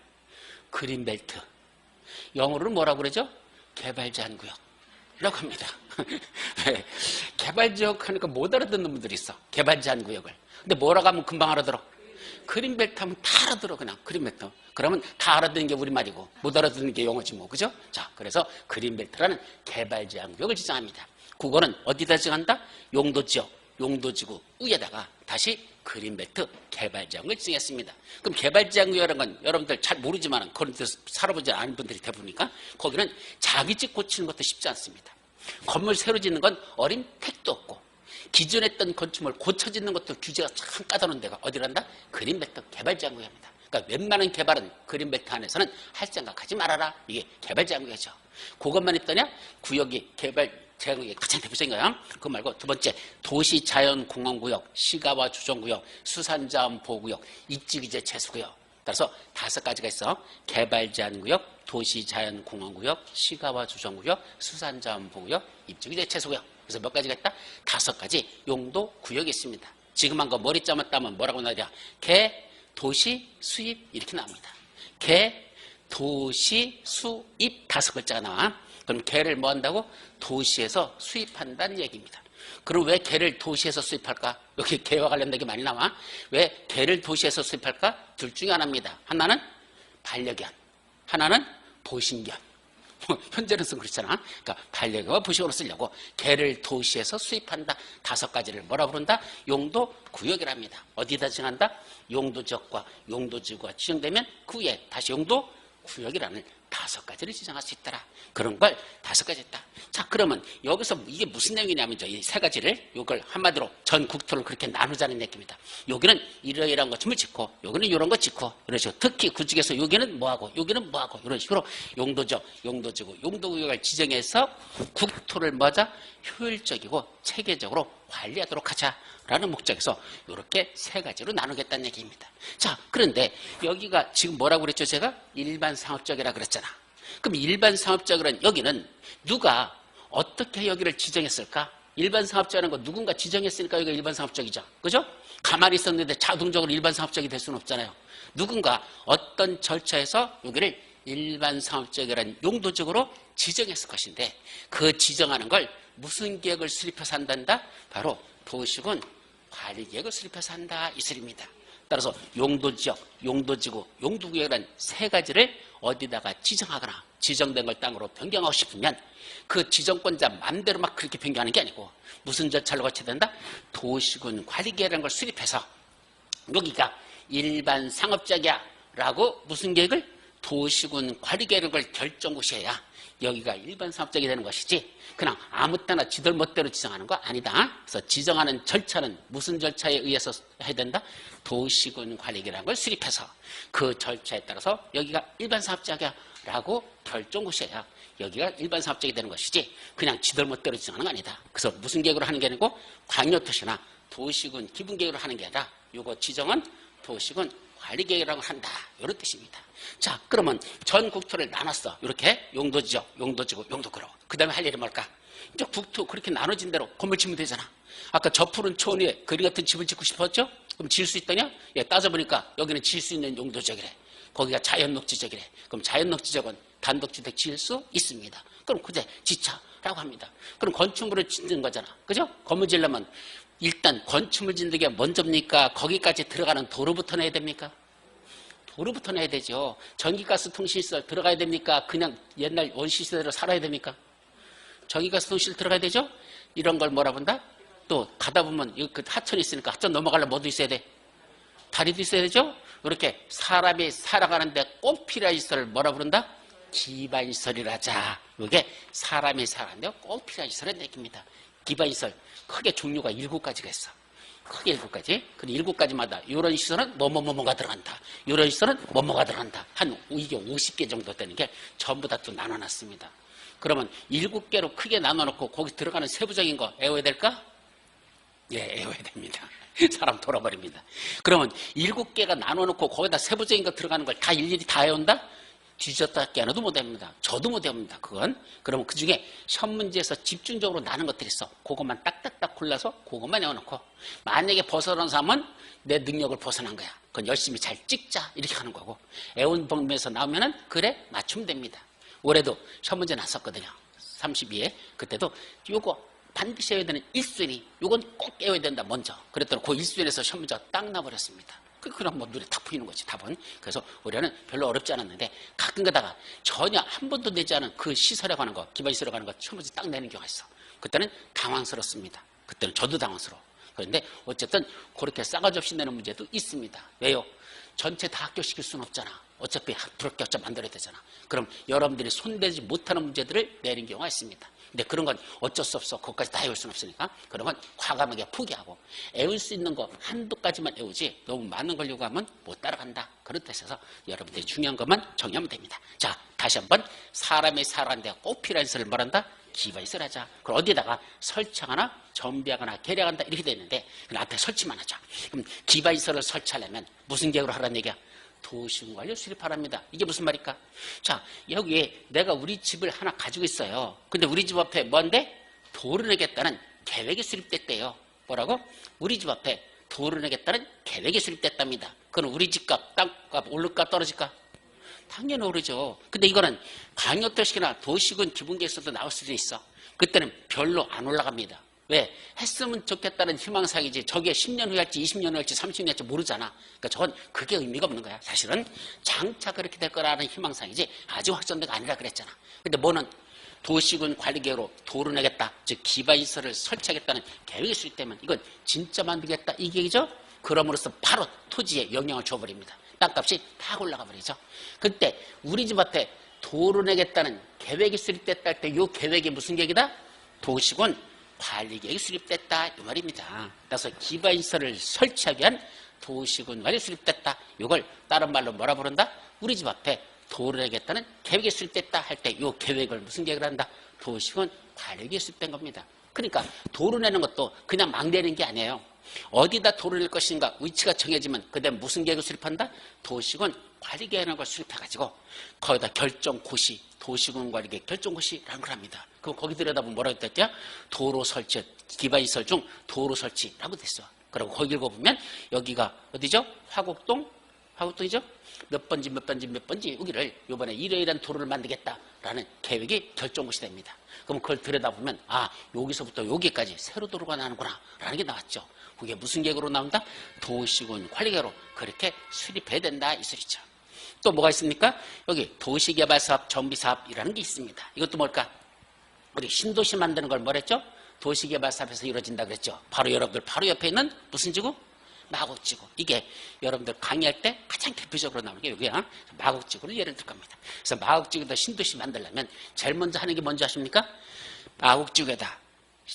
그린벨트. 영어로는 뭐라고 그러죠? 개발제한구역이라고 합니다. 개발지역 하니까 못 알아듣는 분들이 있어. 개발제한구역을. 근데 뭐라고 하면 금방 알아들어? 그린벨트 하면 다 알아들어. 그냥 그린벨트. 그러면 다 알아듣는 게 우리말이고 못 알아듣는 게 영어지 뭐. 그죠? 자, 그래서 그린벨트라는 개발제한구역을 지정합니다. 그거는 어디다 지정한다? 용도지역, 용도지구 위에다가 다시 그린벨트 개발지역을 지정했습니다. 그럼 개발지역이라는 건 여러분들 잘 모르지만 그런 데서 살아보지 않은 분들이 대부분이니까 거기는 자기 집 고치는 것도 쉽지 않습니다. 건물 새로 짓는 건 어린 택도 없고 기존에 했던 건축물 고쳐 짓는 것도 규제가 참 까다로운 데가 어디란다? 그린벨트 개발지역입니다. 그러니까 웬만한 개발은 그린벨트 안에서는 할 생각하지 말아라. 이게 개발지역이죠. 그것만 있더냐? 구역이 개발 제한구역이 가장 대표적인 거야. 그거 말고 두 번째 도시자연공원구역, 시가와 주정구역, 수산자원보호구역, 입지규제 채소구역. 따라서 5가지가 있어. 개발제한구역, 도시자연공원구역, 시가와 주정구역, 수산자원보호구역, 입지규제 채소구역. 그래서 몇 가지가 있다? 5가지 용도구역이 있습니다. 지금 한 거 머리짜만 따면 뭐라고 나오냐? 개, 도시, 수입 이렇게 나옵니다. 개, 도시, 수입 5글자가 나와. 그럼 개를 뭐 한다고? 도시에서 수입한다는 얘기입니다. 그럼 왜 개를 도시에서 수입할까? 여기 개와 관련된 게 많이 나와. 왜 개를 도시에서 수입할까? 둘 중에 하나입니다. 하나는 반려견, 하나는 보신견. 현재로서는 그렇잖아. 그러니까 반려견과 보신견으로 쓰려고 개를 도시에서 수입한다. 5가지를 뭐라 부른다? 용도구역이랍니다. 어디다 지정한다? 용도지역과 용도지구가 지정되면 그 위에 다시 용도구역이라는 5가지를 지정할 수 있더라. 그런 걸 5가지 했다. 자, 그러면 여기서 이게 무슨 내용이냐면 이 3가지를 이걸 한마디로 전 국토를 그렇게 나누자는 얘기입니다. 여기는 이러이러한 것쯤을 짓고 여기는 이런 거 짓고 이런 식으로 특히 구직에서 여기는 뭐하고 여기는 뭐하고 이런 식으로 용도적, 용도지구, 용도구역을 지정해서 국토를 뭐하자? 효율적이고 체계적으로 관리하도록 하자라는 목적에서 이렇게 3가지로 나누겠다는 얘기입니다. 자, 그런데 여기가 지금 뭐라고 그랬죠? 제가 일반 상업적이라 그랬잖아. 그럼 일반 상업적이란 여기는 누가 어떻게 여기를 지정했을까? 일반 상업적이라는 거 누군가 지정했으니까 여기가 일반 상업적이죠. 그죠? 가만히 있었는데 자동적으로 일반 상업적이 될 수는 없잖아요. 누군가 어떤 절차에서 여기를 일반 상업적이라는 용도적으로 지정했을 것인데 그 지정하는 걸 무슨 계획을 수립해서 한단다? 바로 도시군 관리계획을 수립해서 한다 이 소리입니다. 따라서 용도지역, 용도지구, 용도구역이라는 세 가지를 어디다가 지정하거나 지정된 걸 땅으로 변경하고 싶으면 그 지정권자 마음대로 막 그렇게 변경하는 게 아니고 무슨 절차를 거쳐야 된다? 도시군 관리계획이라는 걸 수립해서 여기가 일반 상업지역이야 라고 무슨 계획을? 도시군 관리계획을 결정고시해야 여기가 일반 상업지역이 되는 것이지 그냥 아무 때나 지들 멋대로 지정하는 거 아니다. 그래서 지정하는 절차는 무슨 절차에 의해서 해야 된다? 도시군 관리계획이라는 걸 수립해서 그 절차에 따라서 여기가 일반 상업지역이야 라고 결정고시해야 여기가 일반 상업지역이 되는 것이지 그냥 지들 멋대로 지정하는 거 아니다. 그래서 무슨 계획으로 하는 게 아니고 광역도시나 도시군 기본계획으로 하는 게 아니라 이거 지정은 도시군 관리계획이라고 한다. 이런 뜻입니다. 자, 그러면 전 국토를 나눴어. 이렇게 용도지역, 용도지구, 용도구로. 그 다음에 할 일이 뭘까? 이제 국토 그렇게 나눠진 대로 건물 짓면 되잖아. 아까 저 푸른 초원 위에 그리 같은 집을 짓고 싶었죠? 그럼 지을 수 있더냐? 예, 따져보니까 여기는 지을 수 있는 용도지역이래. 거기가 자연녹지지역이래. 그럼 자연녹지지역은 단독주택 지을 수 있습니다. 그럼 그제 지차라고 합니다. 그럼 건축물을 짓는 거잖아. 그죠? 건물 지으려면 일단 건축물 짓는 게 먼저입니까? 거기까지 들어가는 도로부터 내야 됩니까? 도로부터 내야 되죠. 전기가스 통신시설 들어가야 됩니까? 그냥 옛날 원시시대로 살아야 됩니까? 전기가스 통신시설 들어가야 되죠? 이런 걸 뭐라 본다? 또 가다 보면 그 하천이 있으니까 하천 넘어가려면 뭐도 있어야 돼? 다리도 있어야 되죠? 이렇게 사람이 살아가는데 꼭 필요한 시설을 뭐라 부른다? 기반시설이라자. 이게 사람이 살아가는데 꼭 필요한 시설을 얘기입니다. 기반시설 크게 종류가 7가지가 있어. 크게 7가지. 그 7가지마다 이런 시설은 뭐뭐뭐가 들어간다. 이런 시설은 뭐뭐가 들어간다. 한 이게 50개 정도 되는 게 전부 다 또 나눠놨습니다. 그러면 7개로 크게 나눠놓고 거기 들어가는 세부적인 거 외워야 될까? 예, 외워야 됩니다. 사람 돌아버립니다. 그러면 7개가 나눠놓고 거기다 세부적인 거 들어가는 걸 다 일일이 다 외운다? 뒤졌다 깨어나도 못합니다. 저도 못합니다. 그건. 그러면 그 중에 시험 문제에서 집중적으로 나는 것들이 있어. 그것만 딱딱딱 골라서 그것만 외워놓고 만약에 벗어난 사람은 내 능력을 벗어난 거야. 그건 열심히 잘 찍자 이렇게 하는 거고 애원 범위에서 나오면은 그래 맞추면 됩니다. 올해도 시험 문제 났었거든요. 32회 그때도 요거 반드시 외워야 되는 1순위 요건 꼭 외워야 된다 먼저. 그랬더니 그 1순위에서 시험 문제가 딱 나버렸습니다. 그럼 뭐 눈에 탁 보이는 거지 답은. 그래서 올해는 별로 어렵지 않았는데 가끔 가다가 전혀 한 번도 내지 않은 그 시설에 관한 거 기반시설에 관한 거 시험 문제 딱 내는 경우가 있어. 그때는 당황스럽습니다. 그때는 저도 당황스러워. 그런데 어쨌든 그렇게 싸가지 없이 내는 문제도 있습니다. 왜요? 전체 다 합격시킬 수는 없잖아. 어차피 불합격자 만들어야 되잖아. 그럼 여러분들이 손대지 못하는 문제들을 내는 경우가 있습니다. 근데 그런 건 어쩔 수 없어. 그것까지 다 외울 수는 없으니까. 그런 건 과감하게 포기하고 외울 수 있는 거 한두 가지만 외우지 너무 많은 걸 요구하면 못 따라간다. 그런 뜻에서 여러분들이 중요한 것만 정리하면 됩니다. 자, 다시 한번 사람이 살아가는데 꼭 필요한 시설을 말한다? 기반시설 하자. 그걸 어디다가 설치하거나 정비하거나 개량한다 이렇게 되어 있는데 그냥 앞에 설치만 하자. 그럼 기반시설을 설치하려면 무슨 계획으로 하라는 얘기야? 도시군관리 수립하랍니다. 이게 무슨 말일까? 자, 여기에 내가 우리 집을 하나 가지고 있어요. 근데 우리 집 앞에 뭔데? 도를 내겠다는 계획이 수립됐대요. 뭐라고? 우리 집 앞에 도를 내겠다는 계획이 수립됐답니다. 그럼 우리 집값, 땅값 오를까 떨어질까? 당연히 오르죠. 근데 이거는 광역도시나 도시군 기본계획서도 나올 수도 있어. 그때는 별로 안 올라갑니다. 왜? 했으면 좋겠다는 희망사항이지 저게 10년 후에 할지 20년 후에 할지 30년 후에 할지 모르잖아. 그러니까 저건 그게 의미가 없는 거야. 사실은 장차 그렇게 될 거라는 희망사항이지 아직 확정된 거 아니라 그랬잖아. 근데 뭐는 도시군 관리계획으로 도를 내겠다. 즉 기반시설을 설치하겠다는 계획이 수립되면 이건 진짜 만들겠다 이 계획이죠. 그럼으로써 바로 토지에 영향을 줘버립니다. 땅값이 다 올라가 버리죠. 그때 우리 집 앞에 도를 내겠다는 계획이 수립됐다 할 때 이 계획이 무슨 계획이다? 도시군 관리계획이 수립됐다 이 말입니다. 그래서 기반시설을 설치하기 위한 도시군 관리 수립됐다. 이걸 다른 말로 뭐라 부른다? 우리 집 앞에 도를 내겠다는 계획이 수립됐다 할 때 이 계획을 무슨 계획을 한다? 도시군 관리계획이 수립된 겁니다. 그러니까 도를 내는 것도 그냥 막 내는 게 아니에요. 어디다 도를 낼 것인가 위치가 정해지면 그다음 무슨 계획을 수립한다? 도시군 관리계획이라는 걸 수립해가지고 거기다 결정고시 도시군 관리계획 결정고시라는 걸 합니다. 그럼 거기 들여다보면 뭐라고 했댔죠? 도로 설치 기반시설 중 도로 설치라고 됐어. 그리고 거기 읽어보면 여기가 어디죠? 화곡동 하고 또 이죠? 몇 번지 몇 번지 몇 번지 여기를 이번에 이러이러한 도로를 만들겠다라는 계획이 결정것이 됩니다. 그럼 그걸 들여다보면 여기서부터 여기까지 세로 도로가 나는구나 라는 게 나왔죠. 그게 무슨 계획으로 나온다? 도시군 관리계획으로 그렇게 수립해야 된다 이 소리죠. 또 뭐가 있습니까? 여기 도시개발사업 정비사업이라는 게 있습니다. 이것도 뭘까? 우리 신도시 만드는 걸 뭐랬죠? 도시개발사업에서 이루어진다 그랬죠. 바로 여러분들 바로 옆에 있는 무슨 지구? 마곡지구. 이게 여러분들 강의할 때 가장 대표적으로 나오는 게 여기야. 마곡지구를 예를 들 겁니다. 그래서 마곡지구에다 신도시 만들려면 제일 먼저 하는 게 뭔지 아십니까? 마곡지구에다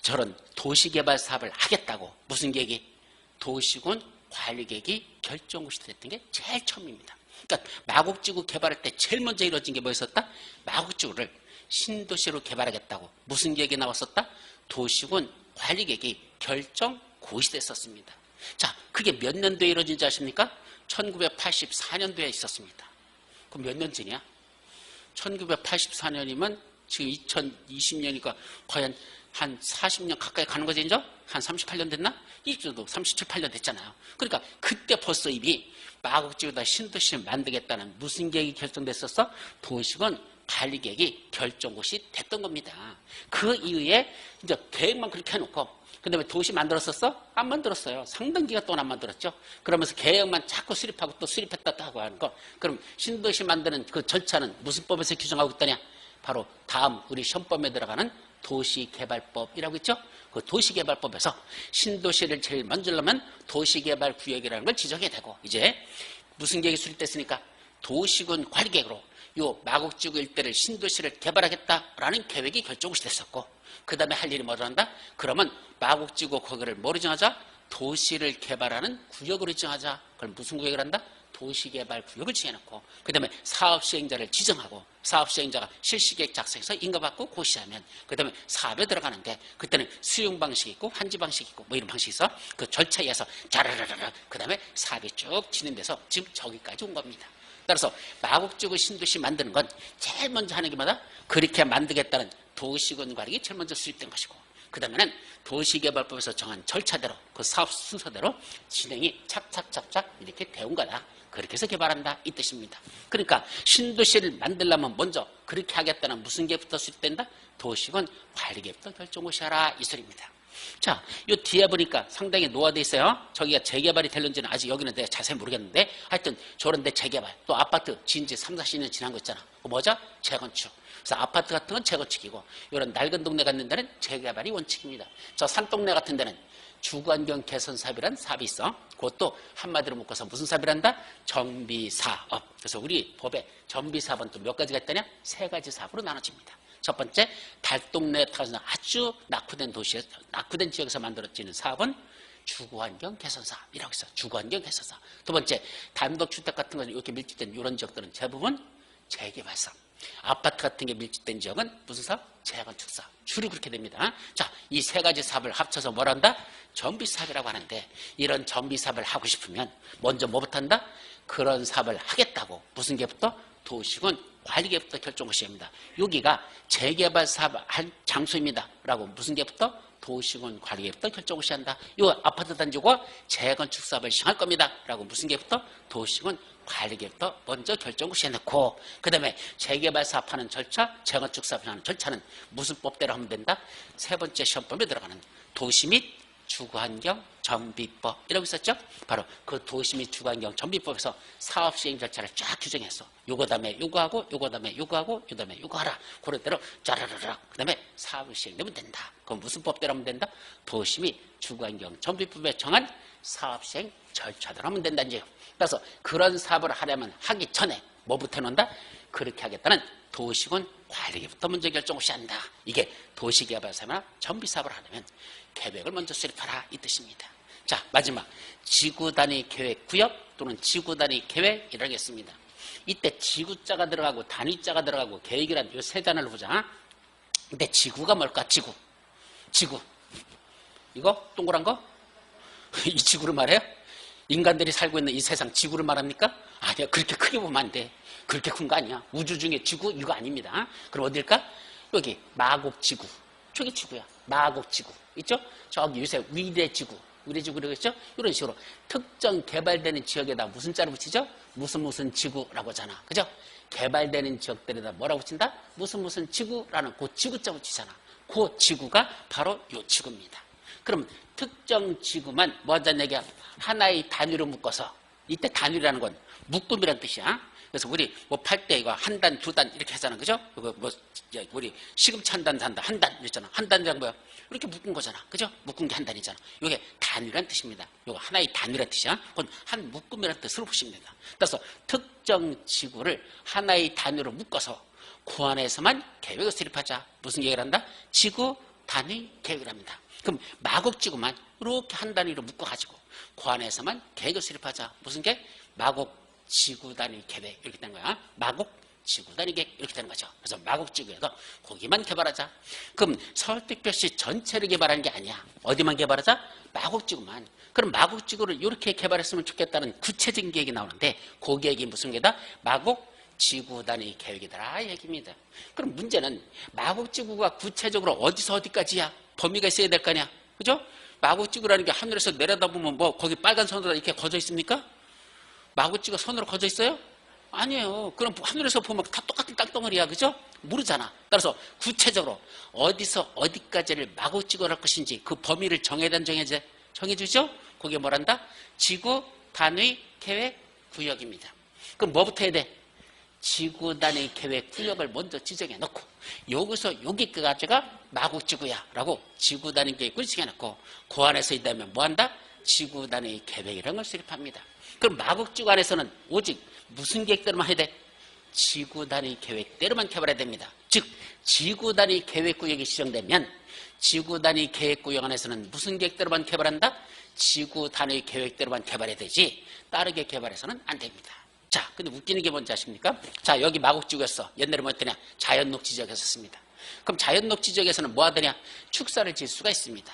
저런 도시개발 사업을 하겠다고 무슨 계획이? 도시군 관리계획이 결정고시 됐던 게 제일 처음입니다. 그러니까 마곡지구 개발할 때 제일 먼저 이루어진 게 뭐였었다? 마곡지구를 신도시로 개발하겠다고 무슨 계획이 나왔었다? 도시군 관리계획이 결정고시됐었습니다. 자, 그게 몇 년도에 이루어진지 아십니까? 1984년도에 있었습니다. 그럼 몇 년 전이야? 1984년이면 지금 2020년이니까 거의 한 40년 가까이 가는 거지, 이제? 한 38년 됐나? 이 정도 37, 8년 됐잖아요. 그러니까 그때 벌써 이미 마곡지구에다 신도시를 만들겠다는 무슨 계획이 결정됐었어? 도시군 관리계획이 결정고시 됐던 겁니다. 그 이후에 이제 계획만 그렇게 해놓고 그 다음에 도시 만들었었어? 안 만들었어요. 상당 기간 동안 안 만들었죠. 그러면서 계획만 자꾸 수립하고 또 수립했다 하고 하는 거. 그럼 신도시 만드는 그 절차는 무슨 법에서 규정하고 있다냐? 바로 다음 우리 시험법에 들어가는 도시개발법이라고 있죠. 그 도시개발법에서 신도시를 제일 먼저 하려면 도시개발구역이라는 걸 지정해야 되고 이제 무슨 계획이 수립됐으니까 도시군 관리계획으로 요 마곡지구 일대를 신도시를 개발하겠다라는 계획이 결정이 됐었고 그 다음에 할 일이 뭐라 한다? 그러면 마곡지구 거기를 뭐로 정하자? 도시를 개발하는 구역으로 정하자. 그럼 무슨 구역을 한다? 도시개발 구역을 지어놓고 그 다음에 사업시행자를 지정하고 사업시행자가 실시계획 작성해서 인가받고 고시하면 그 다음에 사업에 들어가는데 그때는 수용 방식이 있고 환지 방식이 있고 뭐 이런 방식이 있어. 그 절차에 의해서 자라라라라 그 다음에 사업이 쭉 진행돼서 지금 저기까지 온 겁니다. 따라서 마곡지구 신도시 만드는 건 제일 먼저 하는 게 뭐다? 그렇게 만들겠다는 도시군 관리가 제일 먼저 수립된 것이고 그 다음에는 도시개발법에서 정한 절차대로 그 사업 순서대로 진행이 착착착착 이렇게 되온 거다. 그렇게 해서 개발한다 이 뜻입니다. 그러니까 신도시를 만들려면 먼저 그렇게 하겠다는 무슨 계획부터 수립된다? 도시군 관리계획부터 결정고시 하라 이 소리입니다. 자, 요 뒤에 보니까 상당히 노화되어 있어요. 저기가 재개발이 될는지는 아직 여기는 내가 자세히 모르겠는데 하여튼 저런데 재개발 또 아파트 지은 지 3, 40년 지난 거 있잖아. 그거 뭐죠? 재건축. 그래서 아파트 같은 건 재건축이고 이런 낡은 동네 같은 데는 재개발이 원칙입니다. 저 산동네 같은 데는 주거환경 개선 사업이라는 사업이 있어. 그것도 한마디로 묶어서 무슨 사업이란다? 정비사업. 그래서 우리 법에 정비사업은 또 몇 가지가 있다냐? 3가지 사업으로 나눠집니다. 첫 번째, 달동네에 타서 아주 낙후된 도시에서, 낙후된 지역에서 만들어지는 사업은 주거환경 개선 사업이라고 있어. 주거환경 개선 사업. 두 번째, 단독주택 같은 거 이렇게 밀집된 이런 지역들은 대부분 재개발 사업. 아파트 같은 게 밀집된 지역은 무슨 사업? 재건축 사업. 주로 그렇게 됩니다. 자, 이 3가지 사업을 합쳐서 뭘 한다? 정비사업이라고 하는데 이런 정비사업을 하고 싶으면 먼저 뭐부터 한다? 그런 사업을 하겠다고 무슨 계부터? 도시군 관리계부터 결정고시해야 합니다. 여기가 재개발 사업 할 장소입니다. 라고 무슨 계부터? 도시군 관리계부터 결정고시해야 한다. 이 아파트 단지고 재건축 사업을 시행할 겁니다. 라고 무슨 계부터? 도시군 관리계부터 먼저 결정고시해놓고 그 다음에 재개발 사업하는 절차, 재건축 사업하는 절차는 무슨 법대로 하면 된다? 3번째 시험법에 들어가는 도시 및 주거환경 정비법이라고 있었죠? 바로 그 도시 및 주거환경 정비법에서 사업 시행 절차를 쫙 규정했어. 요거 다음에 요거 하고 요거 다음에 요거 하고 요 다음에 요거 하라. 그런 대로 짜라라라. 그 다음에 사업을 시행되면 된다. 그럼 무슨 법대로 하면 된다? 도시 및 주거환경 정비법에 정한 사업 시행 절차대로 하면 된다는 얘기예요. 그래서 그런 사업을 하려면 하기 전에 뭐부터 해놓는다? 그렇게 하겠다는 도시군 관리계부터 먼저 결정고시 한다. 이게 도시개발사업이나 정비사업을 하려면 계획을 먼저 수립하라 이 뜻입니다. 자, 마지막 지구단위 계획구역 또는 지구단위 계획이라고 했습니다. 이때 지구자가 들어가고 단위자가 들어가고 계획이란 이 3단어를 보자. 근데 지구가 뭘까? 지구 이거 동그란 거? 이 지구를 말해요? 인간들이 살고 있는 이 세상 지구를 말합니까? 아니야, 그렇게 크게 보면 안 돼. 그렇게 큰 거 아니야. 우주 중에 지구 이거 아닙니다. 그럼 어딜까? 여기 마곡지구. 저기 지구야. 마곡지구 있죠? 저기 요새 위례지구 우리 지구 그러겠죠? 이런 식으로 특정 개발되는 지역에다 무슨 자를 붙이죠? 무슨 지구라고 하잖아. 그죠? 개발되는 지역들에다 뭐라고 붙인다? 무슨 지구라는 그 지구자 붙이잖아. 그 지구가 바로 요 지구입니다. 그럼 특정 지구만 뭐 하자는 얘기야? 하나의 단위로 묶어서, 이때 단위라는 건 묶음이라는 뜻이야. 그래서 우리 뭐 팔 때 이거 한 단, 두 단 이렇게 하잖아. 그죠? 이거 뭐 우리 시금치 한 단 산다. 한 단 이랬잖아. 한 단이란 뭐야? 이렇게 묶은 거잖아. 그죠? 묶은 게 한 단이잖아. 이게 단위란 뜻입니다. 이거 하나의 단위란 뜻이야. 그건 한 묶음이라는 뜻으로 보시면 된다. 따라서 특정 지구를 하나의 단위로 묶어서 그 안에서만 계획을 수립하자. 무슨 계획을 한다? 지구 단위 계획을 합니다. 그럼 마곡지구만 이렇게 한 단위로 묶어가지고 그 안에서만 계획을 수립하자. 무슨 계획? 마곡지구 단위 계획 이렇게 된 거야. 마곡지구 단위 계획 이렇게 되는 거죠. 그래서 마곡지구에서 거기만 개발하자. 그럼 서울특별시 전체를 개발하는 게 아니야. 어디만 개발하자? 마곡지구만. 그럼 마곡지구를 이렇게 개발했으면 좋겠다는 구체적인 계획이 나오는데 그 계획이 무슨 계획이다? 마곡지구 단위 계획이더라 이 얘기입니다. 그럼 문제는 마곡지구가 구체적으로 어디서 어디까지야? 범위가 있어야 될 거 아니야. 그죠? 마곡지구라는 게 하늘에서 내려다보면 뭐 거기 빨간 선으로 이렇게 거져 있습니까? 마곡지구가 선으로 거져 있어요? 아니에요. 그럼 하늘에서 보면 다 똑같은 땅덩어리야. 그죠? 모르잖아. 따라서 구체적으로 어디서 어디까지를 마곡지구를 할 것인지 그 범위를 정해주죠? 그게 뭐란다? 지구 단위 계획 구역입니다. 그럼 뭐부터 해야 돼? 지구 단위 계획 구역을 먼저 지정해 놓고 여기서 여기까지가 마곡지구야 라고 지구 단위 계획을 지정해 놓고 그 안에서 있다면 뭐한다? 지구 단위 계획이라는 걸 수립합니다. 그럼 마곡지구 안에서는 오직 무슨 계획대로만 해야 돼? 지구 단위 계획대로만 개발해야 됩니다. 즉 지구 단위 계획 구역이 지정되면 지구 단위 계획 구역 안에서는 무슨 계획대로만 개발한다? 지구 단위 계획대로만 개발해야 되지 다르게 개발해서는 안 됩니다. 자, 근데 웃기는 게 뭔지 아십니까? 자, 여기 마곡지구였어. 옛날에 뭐였더냐? 자연녹지 지역이었습니다. 그럼 자연녹지 지역에서는 뭐 하더냐? 축사를 지을 수가 있습니다.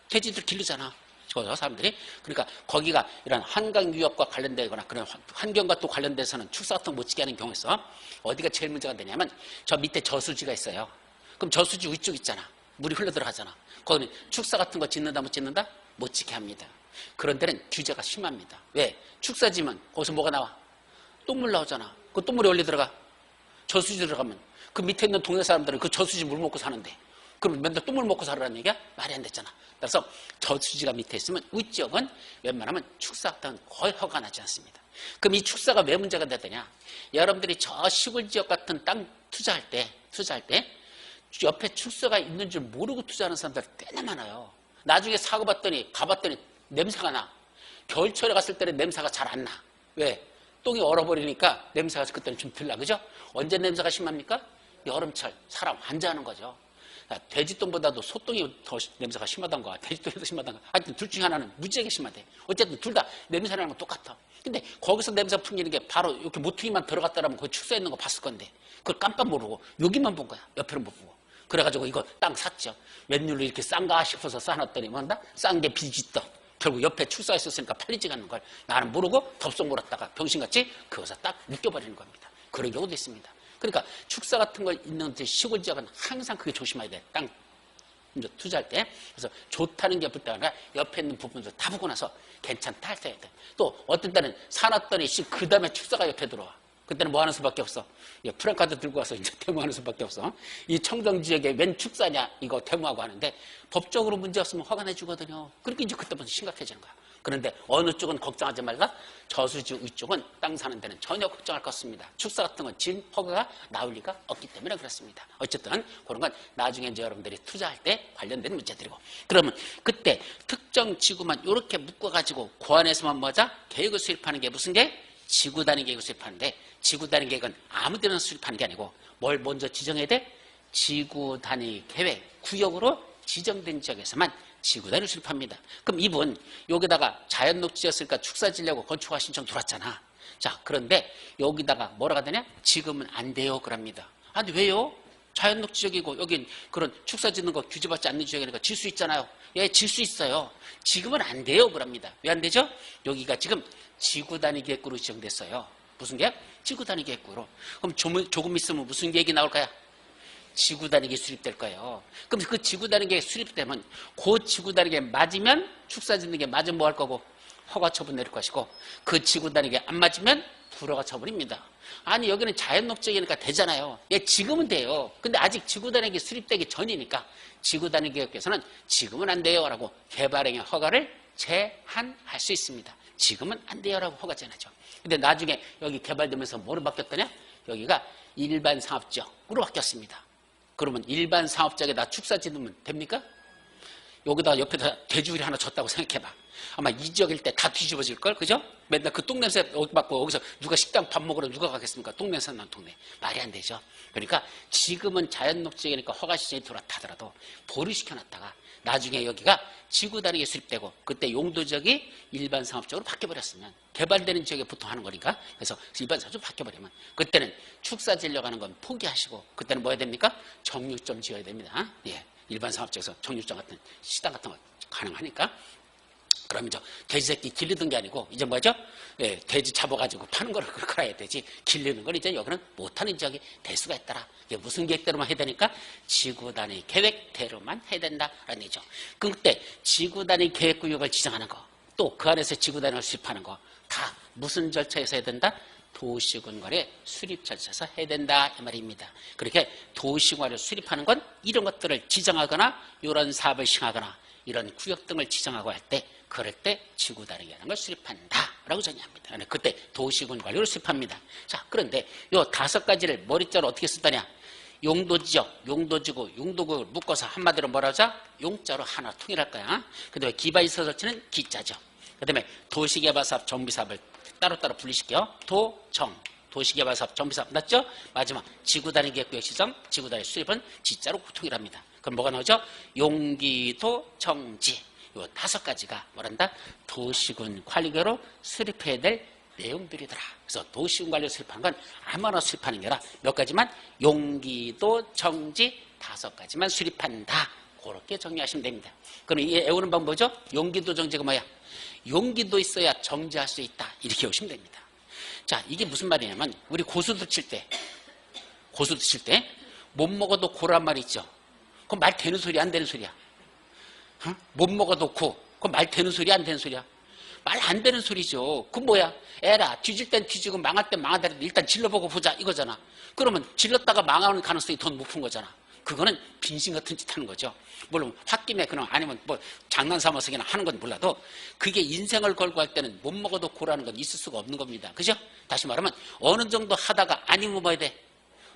돼지들 기르잖아. 사람들이. 그러니까 거기가 이런 한강 유역과 관련되거나 그런 환경과 또 관련돼서는 축사 같은 거 못 지게 하는 경우가 있어. 어디가 제일 문제가 되냐면 저 밑에 저수지가 있어요. 그럼 저수지 위쪽 있잖아. 물이 흘러 들어가잖아. 거기는 축사 같은 거 짓는다 못 짓는다? 못 지게 합니다. 그런 데는 규제가 심합니다. 왜? 축사 지면 거기서 뭐가 나와? 똥물 나오잖아. 그 똥물이 어디 들어가? 저수지 들어가면 그 밑에 있는 동네 사람들은 그 저수지 물 먹고 사는데 그럼 맨날 똥물 먹고 살으라는 얘기야? 말이 안 됐잖아. 따라서 저수지가 밑에 있으면 위쪽은 웬만하면 축사 같은 거의 허가 나지 않습니다. 그럼 이 축사가 왜 문제가 되더냐? 여러분들이 저 시골 지역 같은 땅 투자할 때 옆에 축사가 있는 줄 모르고 투자하는 사람들 꽤나 많아요. 나중에 사고 봤더니 가봤더니 냄새가 나. 겨울철에 갔을 때는 냄새가 잘 안 나. 왜? 똥이 얼어버리니까 냄새가 그때는 좀 덜 나. 그죠? 언제 냄새가 심합니까? 여름철 사람 환자하는 거죠. 돼지똥보다도 소똥이 더 냄새가 심하던가 돼지똥이 더 심하던가 하여튼 둘 중에 하나는 무지하게 심하대. 어쨌든 둘 다 냄새 나는 건 똑같아. 근데 거기서 냄새 풍기는 게 바로 이렇게 모퉁이만 들어갔다라면 거기 축사에 있는 거 봤을 건데 그걸 깜빡 모르고 여기만 본 거야. 옆에는 못 보고. 그래가지고 이거 땅 샀죠. 웬일로 이렇게 싼가 싶어서 싸놨더니 뭔다? 싼 게 비지떡. 결국 옆에 축사가 있었으니까 팔리지가 않는 걸 나는 모르고 덥석 몰았다가 병신같이 그것을 딱 묶여버리는 겁니다. 그런 경우도 있습니다. 그러니까 축사 같은 거 있는 시골 지역은 항상 그게 조심해야 돼. 땅 투자할 때. 그래서 좋다는 게 붙다 아니라 옆에 있는 부분도 다 보고 나서 괜찮다 할 때 해야 돼. 또 어떤 때는 사놨더니 그 다음에 축사가 옆에 들어와. 그때는 뭐 하는 수밖에 없어? 프랜카드 들고 와서 이제 데모하는 수밖에 없어. 이 청정 지역에 웬 축사냐 이거 데모하고 하는데 법적으로 문제 없으면 허가 내주거든요. 그러니까 이제 그때부터 심각해지는 거야. 그런데 어느 쪽은 걱정하지 말라. 저수지 위쪽은 땅 사는 데는 전혀 걱정할 것 없습니다. 축사 같은 건 진 허가가 나올 리가 없기 때문에 그렇습니다. 어쨌든 그런 건 나중에 이제 여러분들이 투자할 때 관련된 문제들이고. 그러면 그때 특정 지구만 이렇게 묶어가지고 그 안에서만 뭐자? 계획을 수립하는 게 무슨 게? 지구 단위 계획을 수립하는데 지구 단위 계획은 아무 데나 수립하는 게 아니고 뭘 먼저 지정해야 돼? 지구 단위 계획 구역으로 지정된 지역에서만 지구 단위를 수립합니다. 그럼 이분 여기다가 자연녹지였으니까 축사 지려고 건축허가 신청 들어왔잖아. 자, 그런데 여기다가 뭐라고 하더냐? 지금은 안 돼요 그럽니다. 아니 왜요? 자연녹지 지역이고 여긴 그런 축사 짓는 거 규제받지 않는 지역이니까 질 수 있잖아요. 예, 질 수 있어요. 지금은 안 돼요 그럽니다. 왜 안 되죠? 여기가 지금 지구 단위 계획구로 지정됐어요. 무슨 계획? 지구 단위 계획구로. 그럼 조금 있으면 무슨 계획이 나올까요? 지구 단위계 수립될 거예요. 그럼 그 지구 단위계 수립되면 그 지구 단위계 맞으면 축사 짓는 게 맞으면 뭐 할 거고 허가 처분 내릴 것이고 그 지구 단위계 안 맞으면 불허가 처분입니다. 아니 여기는 자연법적이니까 되잖아요. 예, 지금은 돼요. 근데 아직 지구 단위계 수립되기 전이니까 지구 단위계에서는 지금은 안 돼요 라고 개발행위 허가를 제한할 수 있습니다. 지금은 안 돼요 라고 허가 제한하죠. 근데 나중에 여기 개발되면서 뭐로 바뀌었더냐? 여기가 일반 상업지역으로 바뀌었습니다. 그러면 일반 상업지역에다 축사 짓으면 됩니까? 여기다 옆에다 돼지우리 하나 줬다고 생각해봐. 아마 이 지역일 때 다 뒤집어질걸, 그죠? 맨날 그 똥냄새 맡고 여기서 누가 식당 밥 먹으러 누가 가겠습니까? 똥냄새 나는 동네. 말이 안 되죠. 그러니까 지금은 자연녹지역이니까 허가 시즌이 들어왔다더라도 보류 시켜놨다가 나중에 여기가 지구 단위계 수립되고 그때 용도지역이 일반 상업적으로 바뀌어버렸으면 개발되는 지역에 보통 하는 거니까 그래서 일반 상업적으로 바뀌어버리면 그때는 축사 지으려고 하는 건 포기하시고 그때는 뭐 해야 됩니까? 정육점 지어야 됩니다. 예. 일반 상업지역에서 정육점 같은 식당 같은 거 가능하니까 그럼 이제 돼지 새끼 길르던 게 아니고 이제 뭐죠? 예, 돼지 잡아가지고 파는 거를 그렇게 해야 되지 길르는 건 이제 여기는 못하는 지역이 될 수가 있더라. 이게 무슨 계획대로만 해야 되니까 지구 단위 계획대로만 해야 된다라는 얘기죠. 그때 지구 단위 계획구역을 지정하는 거 또 그 안에서 지구 단위를 수립하는 거 다 무슨 절차에서 해야 된다? 도시군관리 수립 절차에서 해야 된다 이 말입니다. 그렇게 도시군관리 수립하는 건 이런 것들을 지정하거나 이런 사업을 시행하거나 이런 구역 등을 지정하고 할 때 그럴 때 지구 단위계라는 걸 수립한다라고 정의합니다. 그때 도시군관리를 수립합니다. 자, 그런데 이 5가지를 머리자로 어떻게 썼다냐? 용도지역, 용도지구, 용도구를 묶어서 한마디로 뭐라 하자? 용자로 하나 통일할 거야. 그 다음에 기반시설 설치는 기자죠. 그 다음에 도시개발사업, 정비사업을 따로따로 분리시켜. 도시개발사업, 정비사업 맞죠? 마지막 지구단위 계획구역 지정, 지구단위 수립은 지자로 통일합니다. 그럼 뭐가 나오죠? 용기도 정지. 이 5가지가 뭐란다? 도시군 관리계로 수립해야 될 내용들이더라. 그래서 도시군 관리를 수립하는 건 아무나 수립하는 게 아니라 몇 가지만 용기도 정지 5가지만 수립한다. 그렇게 정리하시면 됩니다. 그럼 이 외우는 방법 뭐죠? 용기도 정지가 뭐야? 용기도 있어야 정지할 수 있다. 이렇게 외우시면 됩니다. 자, 이게 무슨 말이냐면 우리 고수들 칠 때 못 먹어도 고란 말 있죠. 그건 말 되는 소리야 안 되는 소리야? 못 먹어도 고. 그건 말 되는 소리야 안 되는 소리야? 말 안 되는 소리죠. 그건 뭐야? 에라 뒤질 땐 뒤지고 망할 땐 망하더라도 일단 질러보고 보자 이거잖아. 그러면 질렀다가 망하는 가능성이 더 높은 거잖아. 그거는 빙신 같은 짓 하는 거죠. 물론 홧김에 그냥 아니면 뭐 장난 삼아서 그냥 하는 건 몰라도 그게 인생을 걸고 할 때는 못 먹어도 고라는 건 있을 수가 없는 겁니다. 그죠? 다시 말하면 어느 정도 하다가 아니면 뭐 해야 돼?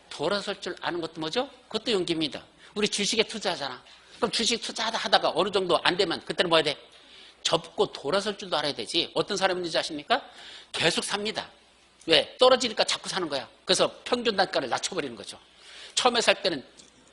돌아설 줄 아는 것도 뭐죠? 그것도 용기입니다. 우리 주식에 투자하잖아. 그럼 주식 투자하다가 어느 정도 안 되면 그때는 뭐 해야 돼? 접고 돌아설 줄도 알아야 되지. 어떤 사람인지 아십니까? 계속 sab니다. 왜? 떨어지니까 자꾸 사는 거야. 그래서 평균 단가를 낮춰버리는 거죠. 처음에 살 때는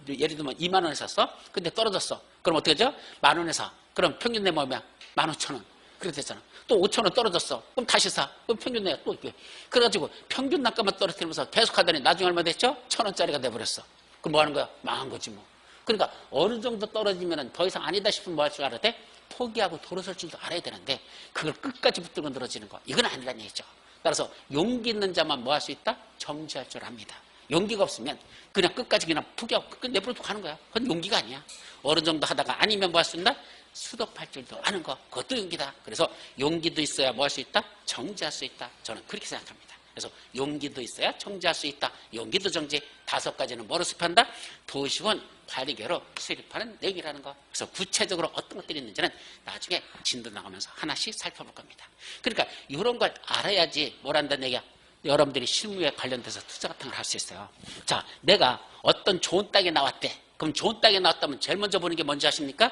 예를 들면 2만 원에 샀어. 근데 떨어졌어. 그럼 어떻게 하죠? 10,000원에 사. 그럼 평균 내 뭐야? 15,000원. 그렇게 됐잖아. 또 5,000원 떨어졌어. 그럼 다시 사. 그럼 평균 내야 또 이렇게. 그래가지고 평균 단가만 떨어뜨리면서 계속 하더니 나중에 얼마 됐죠? 1,000원짜리가 돼버렸어. 그럼 뭐 하는 거야? 망한 거지 뭐. 그러니까 어느 정도 떨어지면 더 이상 아니다 싶으면 뭐 할 줄 알아야 돼? 포기하고 돌아설 줄도 알아야 되는데 그걸 끝까지 붙들고 늘어지는 거. 이건 아니라는 얘기죠. 따라서 용기 있는 자만 뭐 할 수 있다? 정지할 줄 압니다. 용기가 없으면 그냥 끝까지 그냥 포기하고 끝까지 내버려두고 가는 거야. 그건 용기가 아니야. 어느 정도 하다가 아니면 뭐 할 수 있나? 수독할 줄도 아는 거. 그것도 용기다. 그래서 용기도 있어야 뭐 할 수 있다? 정지할 수 있다. 저는 그렇게 생각합니다. 그래서 용기도 있어야 정지할 수 있다. 용기도 정지 5가지는 뭐로 수립한다? 도시군 관리계로 수립하는 내용이라는 거. 그래서 구체적으로 어떤 것들이 있는지는 나중에 진도 나가면서 하나씩 살펴볼 겁니다. 그러니까 이런 걸 알아야지 뭘 한다는 얘기야. 여러분들이 실무에 관련돼서 투자 같은 걸 할 수 있어요. 자, 내가 어떤 좋은 땅에 나왔대. 그럼 좋은 땅에 나왔다면 제일 먼저 보는 게 뭔지 아십니까?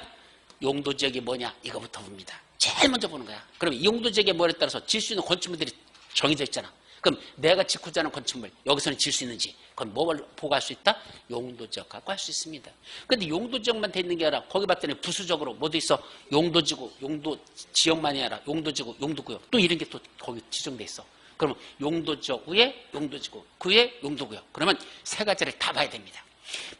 용도지역이 뭐냐? 이거부터 봅니다. 제일 먼저 보는 거야. 그럼 이 용도지역의 뭐에 따라서 질 수 있는 건축물들이 정해져 있잖아. 그럼 내가 짓고자 하는 건축물 여기서는 질 수 있는지 그건 뭘 보고 할 수 있다? 용도지역 갖고 할 수 있습니다. 그런데 용도지역만 돼 있는 게 아니라 거기 봤더니 부수적으로 뭐도 있어? 용도지구, 용도지역만이 아니라 용도지구, 용도구역 또 이런 게 또 거기 지정돼 있어. 그러면 용도지역 위에 용도지구, 그 위에 용도구역. 그러면 3가지를 다 봐야 됩니다.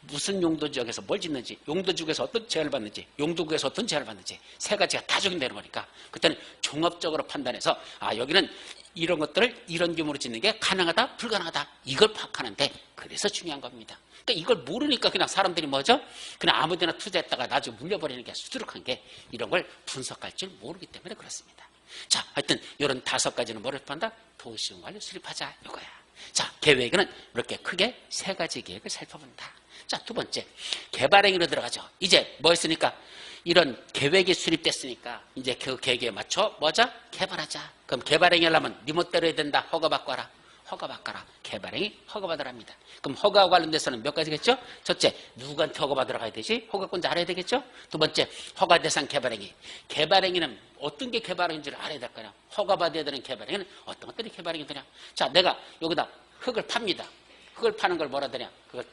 무슨 용도지역에서 뭘 짓는지, 용도지구에서 어떤 제한을 받는지, 용도구에서 어떤 제한을 받는지 3가지가 다 적용되는 거니까 그때는 종합적으로 판단해서 아 여기는 이런 것들을 이런 규모로 짓는 게 가능하다, 불가능하다 이걸 파악하는데 그래서 중요한 겁니다. 그러니까 이걸 모르니까 그냥 사람들이 뭐죠? 그냥 아무데나 투자했다가 나중에 물려버리는 게 수두룩한 게 이런 걸 분석할 줄 모르기 때문에 그렇습니다. 자, 하여튼 이런 5가지는 뭐를 한다? 도시형 관리 수립하자 이거야. 자, 계획에는 이렇게 크게 3가지 계획을 살펴본다. 자, 2번째 개발행위로 들어가죠. 이제 뭐 했으니까 이런 계획이 수립됐으니까 이제 그 계획에 맞춰 뭐자? 개발하자. 그럼 개발행위 하려면 네 멋대로 해야 된다. 허가받고 하라. 허가받거라. 개발행위 허가받으랍니다. 그럼 허가와 관련돼서는 몇 가지겠죠? 첫째, 누구한테 허가받으러 가야 되지? 허가권자 알아야 되겠죠? 2번째, 허가 대상 개발행위. 개발행위는 어떤 게 개발행위인지를 알아야 될 거냐? 허가받아야 되는 개발행위는 어떤 것들이 개발행위되냐? 자, 내가 여기다 흙을 팝니다. 흙을 파는 걸 뭐라 되냐? 그걸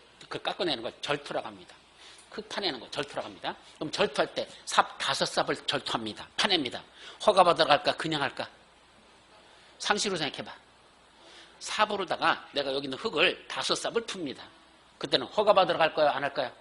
깎아내는 걸 절투라고 합니다. 흙 파내는 거 절투라고 합니다. 그럼 절투할 때 삽 5삽을 절투합니다. 파냅니다. 허가받으러 갈까? 그냥 할까? 상식으로 생각해봐. 삽으로다가 내가 여기 있는 흙을 5삽을 풉니다. 그때는 허가받으러 갈 거야? 안 할 거야?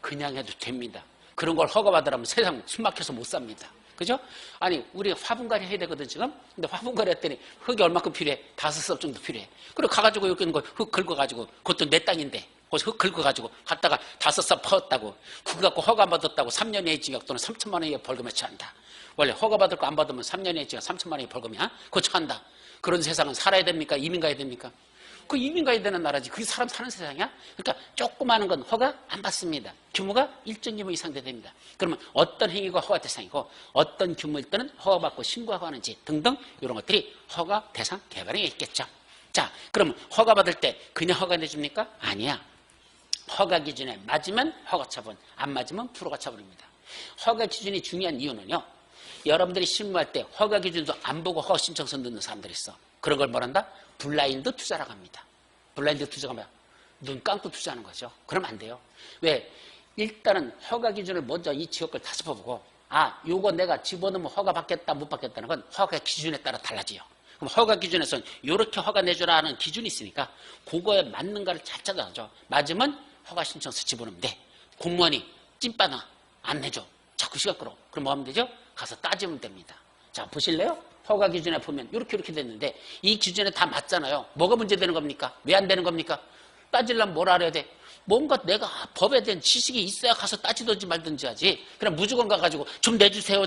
그냥 해도 됩니다. 그런 걸 허가받으라면 세상 숨막혀서 못 삽니다. 그죠? 아니, 우리 화분갈이 해야 되거든, 지금? 근데 화분갈이 했더니 흙이 얼마큼 필요해? 5삽 정도 필요해. 그리고 가가지고 여기 있는 거 흙 긁어가지고, 그것도 내 땅인데, 거기서 흙 긁어가지고, 갔다가 5삽 퍼왔다고, 그거 갖고 허가받았다고 3년의 징역 또는 3천만 원의 벌금에 처한다. 원래 허가받을 거 안 받으면 3년의 징역 3천만 원의 벌금이야? 그거 처한다. 그런 세상은 살아야 됩니까? 이민 가야 됩니까? 그 이민 가야 되는 나라지. 그게 사람 사는 세상이야? 그러니까 조그마한 건 허가 안 받습니다. 규모가 일정 규모 이상 돼야 됩니다. 그러면 어떤 행위가 허가 대상이고 어떤 규모일 때는 허가받고 신고하고 하는지 등등 이런 것들이 허가 대상 개발행위에 있겠죠. 자, 그러면 허가받을 때 그냥 허가 내줍니까? 아니야. 허가 기준에 맞으면 허가 처분, 안 맞으면 불허가 처분입니다. 허가 기준이 중요한 이유는요. 여러분들이 실무할 때 허가 기준도 안 보고 허가 신청서 넣는 사람들이 있어. 그런 걸 뭐란다? 블라인드 투자라고 합니다. 블라인드 투자가 뭐야? 눈 감고 투자하는 거죠. 그러면 안 돼요. 왜? 일단은 허가 기준을 먼저 이 지역을 다 짚어보고 요거 내가 집어넣으면 허가 받겠다 못 받겠다는 건 허가 기준에 따라 달라져요. 그럼 허가 기준에서는 이렇게 허가 내주라 하는 기준이 있으니까 그거에 맞는가를 잘 찾아서 맞으면 허가 신청서 집어넣으면 돼. 공무원이 찐빠나 안 내줘. 자꾸 시간 끌어. 그럼 뭐 하면 되죠? 가서 따지면 됩니다. 자, 보실래요? 허가 기준에 보면 이렇게 됐는데 이 기준에 다 맞잖아요. 뭐가 문제되는 겁니까? 왜 안 되는 겁니까? 따지려면 뭘 알아야 돼? 뭔가 내가 법에 대한 지식이 있어야 가서 따지든지 말든지 하지. 그냥 무조건 가가지고 좀 내주세요.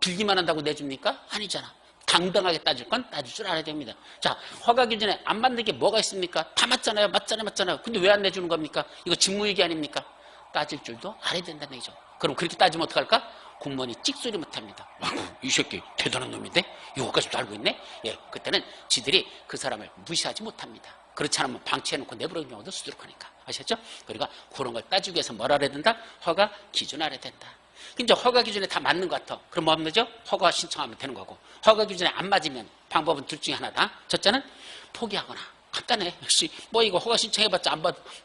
빌기만 한다고 내줍니까? 아니잖아. 당당하게 따질 건 따질 줄 알아야 됩니다. 자, 허가 기준에 안 맞는 게 뭐가 있습니까? 다 맞잖아요. 맞잖아요. 근데 왜 안 내주는 겁니까? 이거 직무유기 아닙니까? 따질 줄도 알아야 된다는 얘기죠. 그럼 그렇게 따지면 어떡할까? 공무원이 찍소리 못합니다. 이 새끼 대단한 놈인데? 이거까지도 알고 있네? 예, 그때는 지들이 그 사람을 무시하지 못합니다. 그렇지 않으면 방치해놓고 내버리는 경우도 수두룩하니까. 아셨죠? 그러니까 그런 걸 따지기 위해서 뭘 알아야 된다? 허가 기준 알아야 된다. 이제 허가 기준에 다 맞는 것 같아. 그럼 뭐 하면 되죠? 허가 신청하면 되는 거고. 허가 기준에 안 맞으면 방법은 둘 중에 하나다. 첫째는 포기하거나. 간단해. 역시 뭐 이거 허가 신청해봤자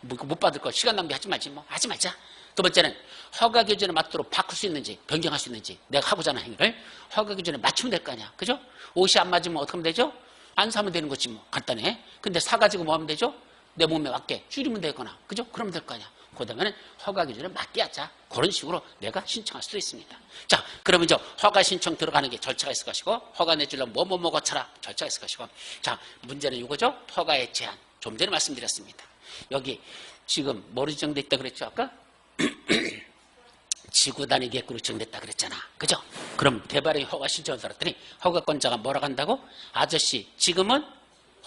못 받을 거 시간 낭비하지 말지 뭐. 하지 말자. 2번째는 허가 기준에 맞도록 바꿀 수 있는지 변경할 수 있는지 내가 하고자 하는 행위를 허가 기준에 맞추면 될 거 아니야. 그죠? 옷이 안 맞으면 어떻게 하면 되죠? 안 사면 되는 거지 뭐. 간단해. 근데 사가지고 뭐 하면 되죠? 내 몸에 맞게 줄이면 되거나. 그죠? 그러면 될 거 아니야. 그 다음에는 허가 기준에 맞게 하자. 그런 식으로 내가 신청할 수도 있습니다. 자, 그러면 이제 허가 신청 들어가는 게 절차가 있을 것이고 허가 내주려면 뭐뭐 거쳐라 절차가 있을 것이고 자, 문제는 이거죠. 허가의 제한. 좀 전에 말씀드렸습니다. 여기 지금 뭐로 지정돼 있다 그랬죠? 아까? 지구 단위 계획으로 지정됐다 그랬잖아. 그죠? 그럼 개발의 허가 신청을 들었더니 허가권자가 뭐라고 한다고? 아저씨, 지금은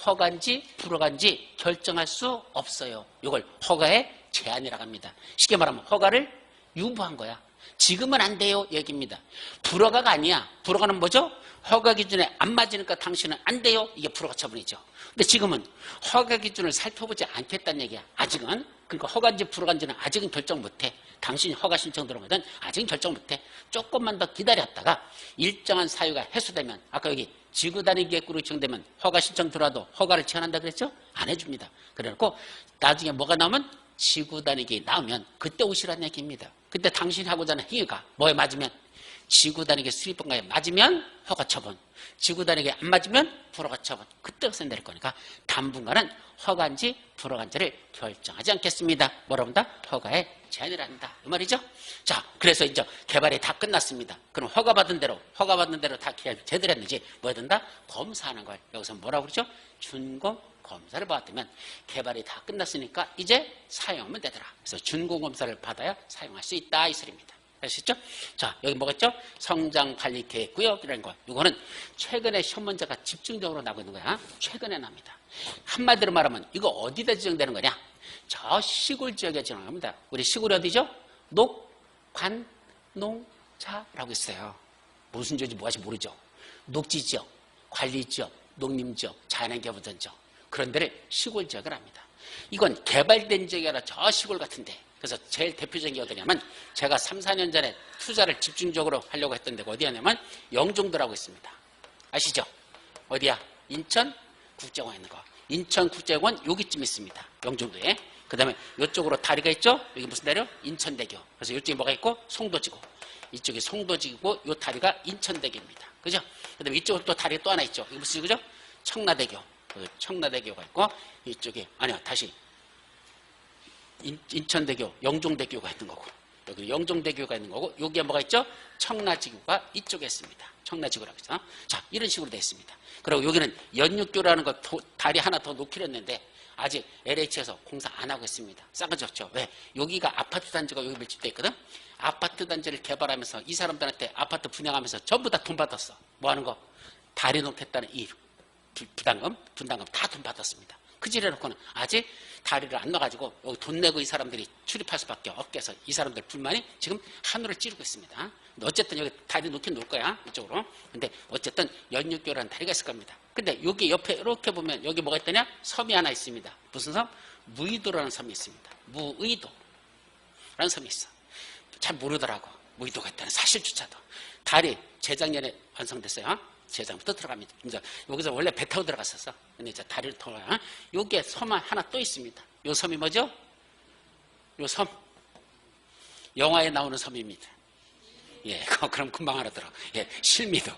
허가인지 불허가인지 결정할 수 없어요. 이걸 허가의 제한이라고 합니다. 쉽게 말하면 허가를 유보한 거야. 지금은 안 돼요 얘기입니다. 불허가가 아니야. 불허가는 뭐죠? 허가 기준에 안 맞으니까 당신은 안 돼요. 이게 불허가 처분이죠. 근데 지금은 허가 기준을 살펴보지 않겠다는 얘기야. 아직은. 그러니까 허가인지 불허가인지는 아직은 결정 못해. 당신이 허가 신청 들어오거든 아직은 결정 못해. 조금만 더 기다렸다가 일정한 사유가 해소되면 아까 여기 지구 단위 계획으로 지정되면 허가 신청 들어와도 허가를 제한한다 그랬죠? 안 해줍니다. 그래놓고 나중에 뭐가 나오면 지구 단위 계획이 나오면 그때 오시라는 얘기입니다. 그때 당신이 하고자 하는 행위가 뭐에 맞으면 지구단위계 수립본과에 맞으면 허가 처분, 지구단위계 안 맞으면 불허가 처분. 그때부터 내릴 거니까 당분간은 허가인지 불허가인지를 결정하지 않겠습니다. 뭐라고 한다? 허가에 제한을 한다. 이 말이죠. 자, 그래서 이제 개발이 다 끝났습니다. 그럼 허가받은 대로 다 제대로 했는지 뭐 해야 된다? 검사하는 걸 여기서 뭐라고 그러죠? 준공 검사를 받으면 개발이 다 끝났으니까 이제 사용하면 되더라. 그래서 준공 검사를 받아야 사용할 수 있다 이 소리입니다. 아시죠? 자, 여기 뭐겠죠? 성장관리계획구역이라는 거. 이거는 최근에 시험 문제가 집중적으로 나오고 있는 거야. 최근에 납니다. 한마디로 말하면 이거 어디다 지정되는 거냐? 저 시골 지역에 지정합니다. 우리 시골이 어디죠? 녹, 관, 농, 자라고 있어요. 무슨 지역인지 뭐하지 모르죠. 녹지지역, 관리지역, 농림지역, 자연환경보전지역. 그런 데를 시골 지역을 합니다. 이건 개발된 지역이 아니라 저 시골 같은데. 그래서 제일 대표적인 게 어디냐면 제가 3, 4년 전에 투자를 집중적으로 하려고 했던 데가 어디냐면 영종도라고 있습니다. 아시죠? 어디야? 인천국제공원 있는 거. 인천국제공원 여기쯤 있습니다. 영종도에. 그 다음에 이쪽으로 다리가 있죠? 여기 무슨 다리요? 인천대교. 그래서 이쪽에 뭐가 있고? 송도지구. 이쪽이 송도지구고 이 다리가 인천대교입니다. 그죠? 그 다음에 이쪽으로 또 다리가 또 하나 있죠? 이게 무슨 지구죠? 청라대교. 청라대교가 있고 이쪽에 아니요 다시 인천대교, 영종대교가 있는 거고 여기 영종대교가 있는 거고 여기에 뭐가 있죠? 청라지구가 이쪽에 있습니다. 청라지구라고 해서 자 이런 식으로 되어 있습니다. 그리고 여기는 연육교라는 거 다리 하나 더 놓기로 했는데 아직 LH에서 공사 안 하고 있습니다. 싸가지없죠. 왜? 여기가 아파트 단지가 여기 밀집되어 있거든. 아파트 단지를 개발하면서 이 사람들한테 아파트 분양하면서 전부 다 돈 받았어. 뭐 하는 거? 다리 놓겠다는 이 분담금 다 돈 받았습니다. 그 지를 해놓고는 아직 다리를 안 놔가지고 여기 돈 내고 이 사람들이 출입할 수밖에 없게 해서 이 사람들 불만이 지금 하늘을 찌르고 있습니다. 근데 어쨌든 여기 다리 놓긴 놓을 거야 이쪽으로. 근데 어쨌든 연육교라는 다리가 있을 겁니다. 근데 여기 옆에 이렇게 보면 여기 뭐가 있더냐? 섬이 하나 있습니다. 무슨 섬? 무의도라는 섬이 있습니다. 무의도라는 섬이 있어. 잘 모르더라고. 무의도가 있다는 사실조차도. 다리 재작년에 완성됐어요. 재작부터 들어갑니다. 이제 여기서 원래 배 타고 들어갔었어. 근데 이제 다리를 통해 여기에 섬 하나 또 있습니다. 요 섬이 뭐죠? 요 섬. 영화에 나오는 섬입니다. 예, 그럼 금방 알아들어. 예, 실미도.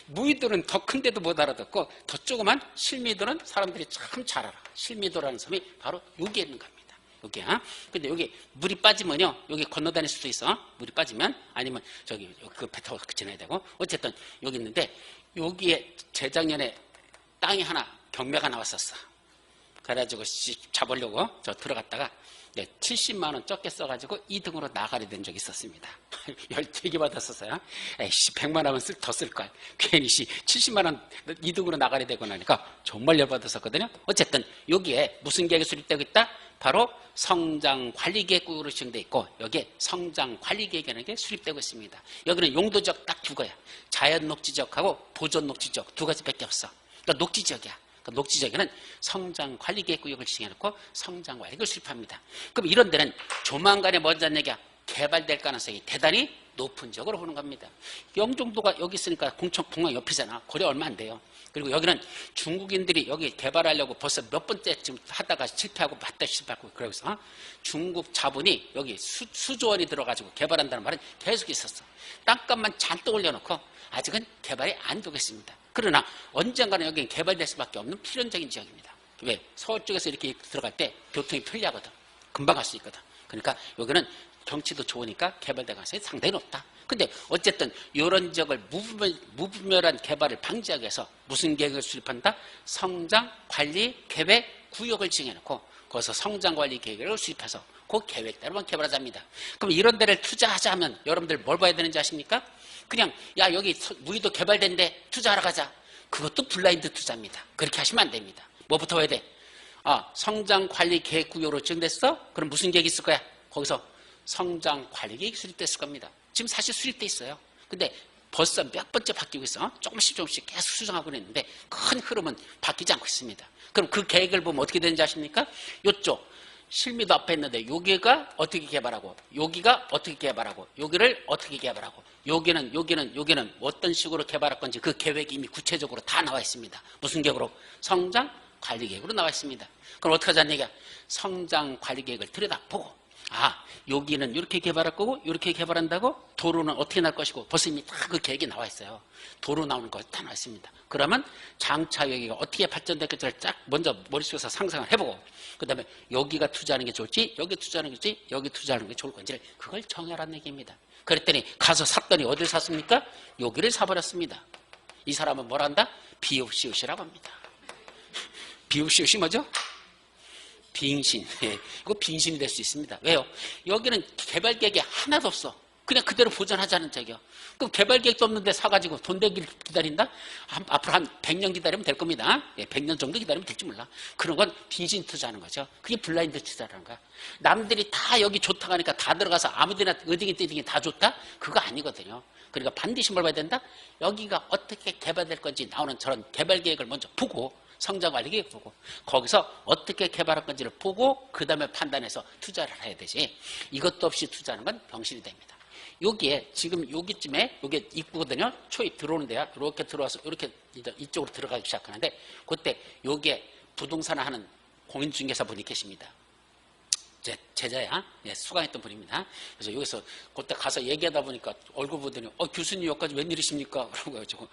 무의도는 더 큰데도 못 알아듣고 더 조그만 실미도는 사람들이 참 잘 알아. 실미도라는 섬이 바로 여기에 있는 겁니다. 여기야. 근데 여기 물이 빠지면요, 여기 건너다닐 수도 있어. 물이 빠지면 아니면 저기 그 배 타고 지나야 되고 어쨌든 여기 있는데 여기에 재작년에 땅이 하나 경매가 나왔었어. 그래가지고 잡으려고 저 들어갔다가 70만 원 적게 써가지고 2등으로 나가게 된 적이 있었습니다. 13개 받았었어요. 에이씨 100만 원은 더 쓸 거야. 괜히 70만 원 2등으로 나가게 되고 나니까 정말 열받았었거든요. 어쨌든 여기에 무슨 계획이 수립되고 있다? 바로 성장관리계획구역으로 지정되어 있고 여기에 성장관리계획이라는 게 수립되고 있습니다. 여기는 용도지역 딱 두 거야. 자연녹지지역하고 보존녹지지역 두 가지밖에 없어. 그러니까 녹지지역이야. 그러니까 녹지지역에는 성장관리계획구역을 지정해놓고 성장관리계획을 수립합니다. 그럼 이런 데는 조만간에 뭔지 얘기야. 개발될 가능성이 대단히 높은 지역으로 보는 겁니다. 영종도가 여기 있으니까 공항 옆이잖아. 거리 얼마 안 돼요. 그리고 여기는 중국인들이 여기 개발하려고 벌써 몇 번째 지금 하다가 실패하고 맞다 실패하고 그러고서 중국 자본이 여기 수조 원이 들어가지고 개발한다는 말은 계속 있었어. 땅값만 잔뜩 올려놓고 아직은 개발이 안 되겠습니다. 그러나 언젠가는 여기는 개발될 수밖에 없는 필연적인 지역입니다. 왜? 서울 쪽에서 이렇게 들어갈 때 교통이 편리하거든. 금방 갈 수 있거든. 그러니까 여기는 경치도 좋으니까 개발될 가능성이 상당히 높다. 근데 어쨌든 이런 지역을 무분별한 개발을 방지하기 위해서 무슨 계획을 수립한다? 성장관리계획구역을 지정해놓고 거기서 성장관리계획을 수립해서 그 계획대로만 개발하자입니다. 그럼 이런 데를 투자하자 하면 여러분들 뭘 봐야 되는지 아십니까? 그냥 야 여기 무의도 개발된데 투자하러 가자. 그것도 블라인드 투자입니다. 그렇게 하시면 안 됩니다. 뭐부터 해야 돼? 성장관리계획구역으로 지정됐어? 그럼 무슨 계획이 있을 거야? 거기서 성장관리계획이 수립됐을 겁니다. 지금 사실 수립돼 있어요. 근데 벌써 몇 번째 바뀌고 있어. 조금씩 계속 수정하고 있는데 큰 흐름은 바뀌지 않고 있습니다. 그럼 그 계획을 보면 어떻게 되는지 아십니까? 이쪽 실미도 앞에 있는데 여기가 어떻게 개발하고 여기가 어떻게 개발하고 여기를 어떻게 개발하고 여기는 어떤 식으로 개발할 건지 그 계획이 이미 구체적으로 다 나와 있습니다. 무슨 계획으로? 성장관리계획으로 나와 있습니다. 그럼 어떻게 하자는 얘기야? 성장관리계획을 들여다보고 여기는 이렇게 개발할 거고 이렇게 개발한다고 도로는 어떻게 날 것이고 벌써 이미 다 그 계획이 나와 있어요. 도로 나오는 거 다 나와 있습니다. 그러면 장차 여기가 어떻게 발전될지를 쫙 먼저 머릿속에서 상상을 해보고 그 다음에 여기가 투자하는 게 좋을지 여기 투자하는 게 좋을지 여기 투자하는 게 좋을 건지를 그걸 정하라는 얘기입니다. 그랬더니 가서 샀더니 어딜 샀습니까? 여기를 사버렸습니다. 이 사람은 뭘 한다? 비읍시옷이라고 합니다. 비읍시옷이 뭐죠? 빙신. 예, 이거 빙신이 될 수 있습니다. 왜요? 여기는 개발 계획이 하나도 없어. 그냥 그대로 보존하자는 적이요. 그럼 개발 계획도 없는데 사가지고 돈 되길 기다린다? 앞으로 한 100년 기다리면 될 겁니다. 예, 100년 정도 기다리면 될지 몰라. 그런 건 빙신 투자하는 거죠. 그게 블라인드 투자라는 거야. 남들이 다 여기 좋다고 하니까 다 들어가서 아무데나 어디긴 떼디긴 다 좋다? 그거 아니거든요. 그러니까 반드시 뭘 봐야 된다? 여기가 어떻게 개발될 건지 나오는 저런 개발 계획을 먼저 보고 성장관리 계획 보고 거기서 어떻게 개발할 건지를 보고 그 다음에 판단해서 투자를 해야 되지. 이것도 없이 투자하는 건 병신이 됩니다. 여기에 지금 여기쯤에 여기 입구거든요. 초입 들어오는데요. 이렇게 들어와서 이렇게 이쪽으로 들어가기 시작하는데 그때 여기에 부동산을 하는 공인중개사분이 계십니다. 제 제자야. 예, 수강했던 분입니다. 그래서 여기서 그때 가서 얘기하다 보니까 얼굴 보더니 교수님 여기까지 웬일이십니까? 그러고 가지고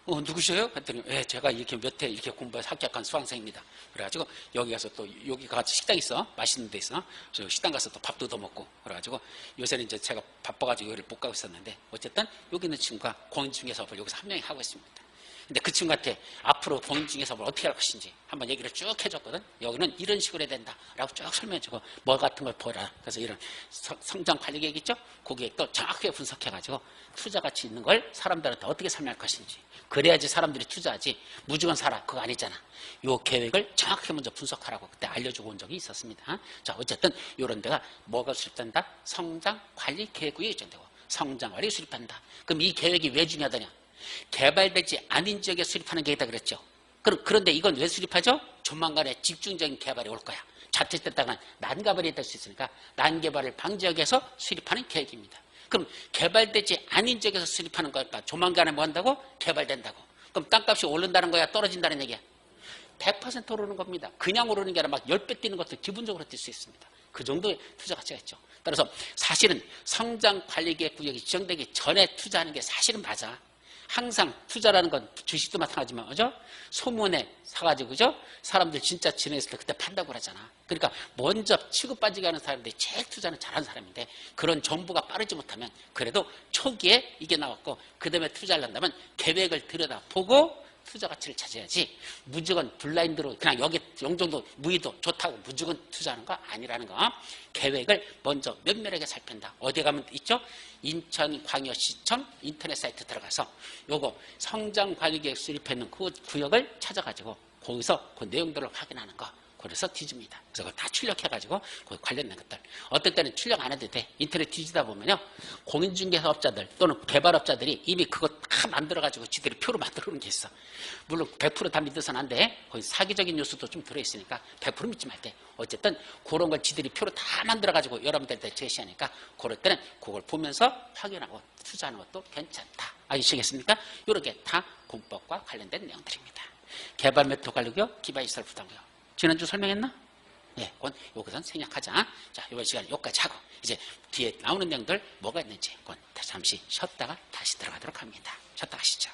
누구셔요? 그랬더니 예, 제가 이렇게 몇 해 이렇게 공부해서 합격한 수강생입니다. 그래가지고 여기 가서 또 여기 가서 식당 있어. 맛있는 데 있어. 그래서 식당 가서 또 밥도 더 먹고 그래가지고 요새는 이제 제가 바빠가지고 여기를 못 가고 있었는데 어쨌든 여기 있는 친구가 공인중개사업을 여기서 한 명이 하고 있습니다. 근데 그 친구한테 앞으로 공인중개사업을 어떻게 할 것인지 한번 얘기를 쭉 해줬거든. 여기는 이런 식으로 해야 된다 라고 쭉 설명해주고 뭐 같은 걸 보라. 그래서 이런 성장 관리 계획 있죠? 그 계획도 정확하게 분석해가지고 투자 가치 있는 걸 사람들한테 어떻게 설명할 것인지 그래야지 사람들이 투자하지 무조건 사라 그거 아니잖아. 요 계획을 정확하게 먼저 분석하라고 그때 알려주고 온 적이 있었습니다. 자 어쨌든 이런 데가 뭐가 수립된다? 성장 관리 계획이 예정되고 성장 관리 수립한다. 그럼 이 계획이 왜 중요하다냐? 개발되지 않은 지역에 수립하는 계획이다 그랬죠. 그런데 이건 왜 수립하죠? 조만간에 집중적인 개발이 올 거야. 자칫했다가 난개발이 될 수 있으니까 난개발을 방지하기 위해서 수립하는 계획입니다. 그럼 개발되지 않은 지역에서 수립하는 거니까 조만간에 뭐 한다고? 개발된다고. 그럼 땅값이 오른다는 거야? 떨어진다는 얘기야? 100% 오르는 겁니다. 그냥 오르는 게 아니라 막 10배 뛰는 것도 기본적으로 뛸 수 있습니다. 그 정도의 투자 가치가 있죠. 따라서 사실은 성장관리계획 구역이 지정되기 전에 투자하는 게 사실은 맞아. 항상 투자라는 건 주식도 마찬가지지만, 그죠? 소문에 사가지고, 그죠? 사람들 진짜 지냈을 때 그때 판다고 그러잖아. 그러니까 먼저 치고 빠지게 하는 사람들이 제일 투자는 잘하는 사람인데 그런 정보가 빠르지 못하면 그래도 초기에 이게 나왔고 그 다음에 투자를 한다면 계획을 들여다보고 투자 가치를 찾아야지 무조건 블라인드로 그냥 여기 영종도 무의도 좋다고 무조건 투자하는 거 아니라는 거. 계획을 먼저 면밀하게 살핀다. 어디 가면 있죠? 인천광역시청 인터넷 사이트 들어가서 요거 성장관리계획 수립해있는 그 구역을 찾아가지고 거기서 그 내용들을 확인하는 거. 그래서 뒤집니다. 그래서 그걸 다 출력해가지고 그 관련된 것들. 어떨 때는 출력 안 해도 돼. 인터넷 뒤지다 보면요. 공인중개사업자들 또는 개발업자들이 이미 그거 다 만들어가지고 지들이 표로 만들어 놓은 게 있어. 물론 100% 다 믿어서는 안 돼. 거기 사기적인 요소도 좀 들어있으니까 100% 믿지 말게. 어쨌든 그런 걸 지들이 표로 다 만들어가지고 여러분들한테 제시하니까 그럴 때는 그걸 보면서 확인하고 투자하는 것도 괜찮다. 아시겠습니까? 이렇게 다 공법과 관련된 내용들입니다. 개발 메토드 관리고요. 기반시설 부담고요. 지난주 설명했나? 네, 그건 여기서 생략하자. 자, 이번 시간 여기까지 하고 이제 뒤에 나오는 내용들 뭐가 있는지 그건 잠시 쉬었다가 다시 들어가도록 합니다. 쉬었다 가시죠.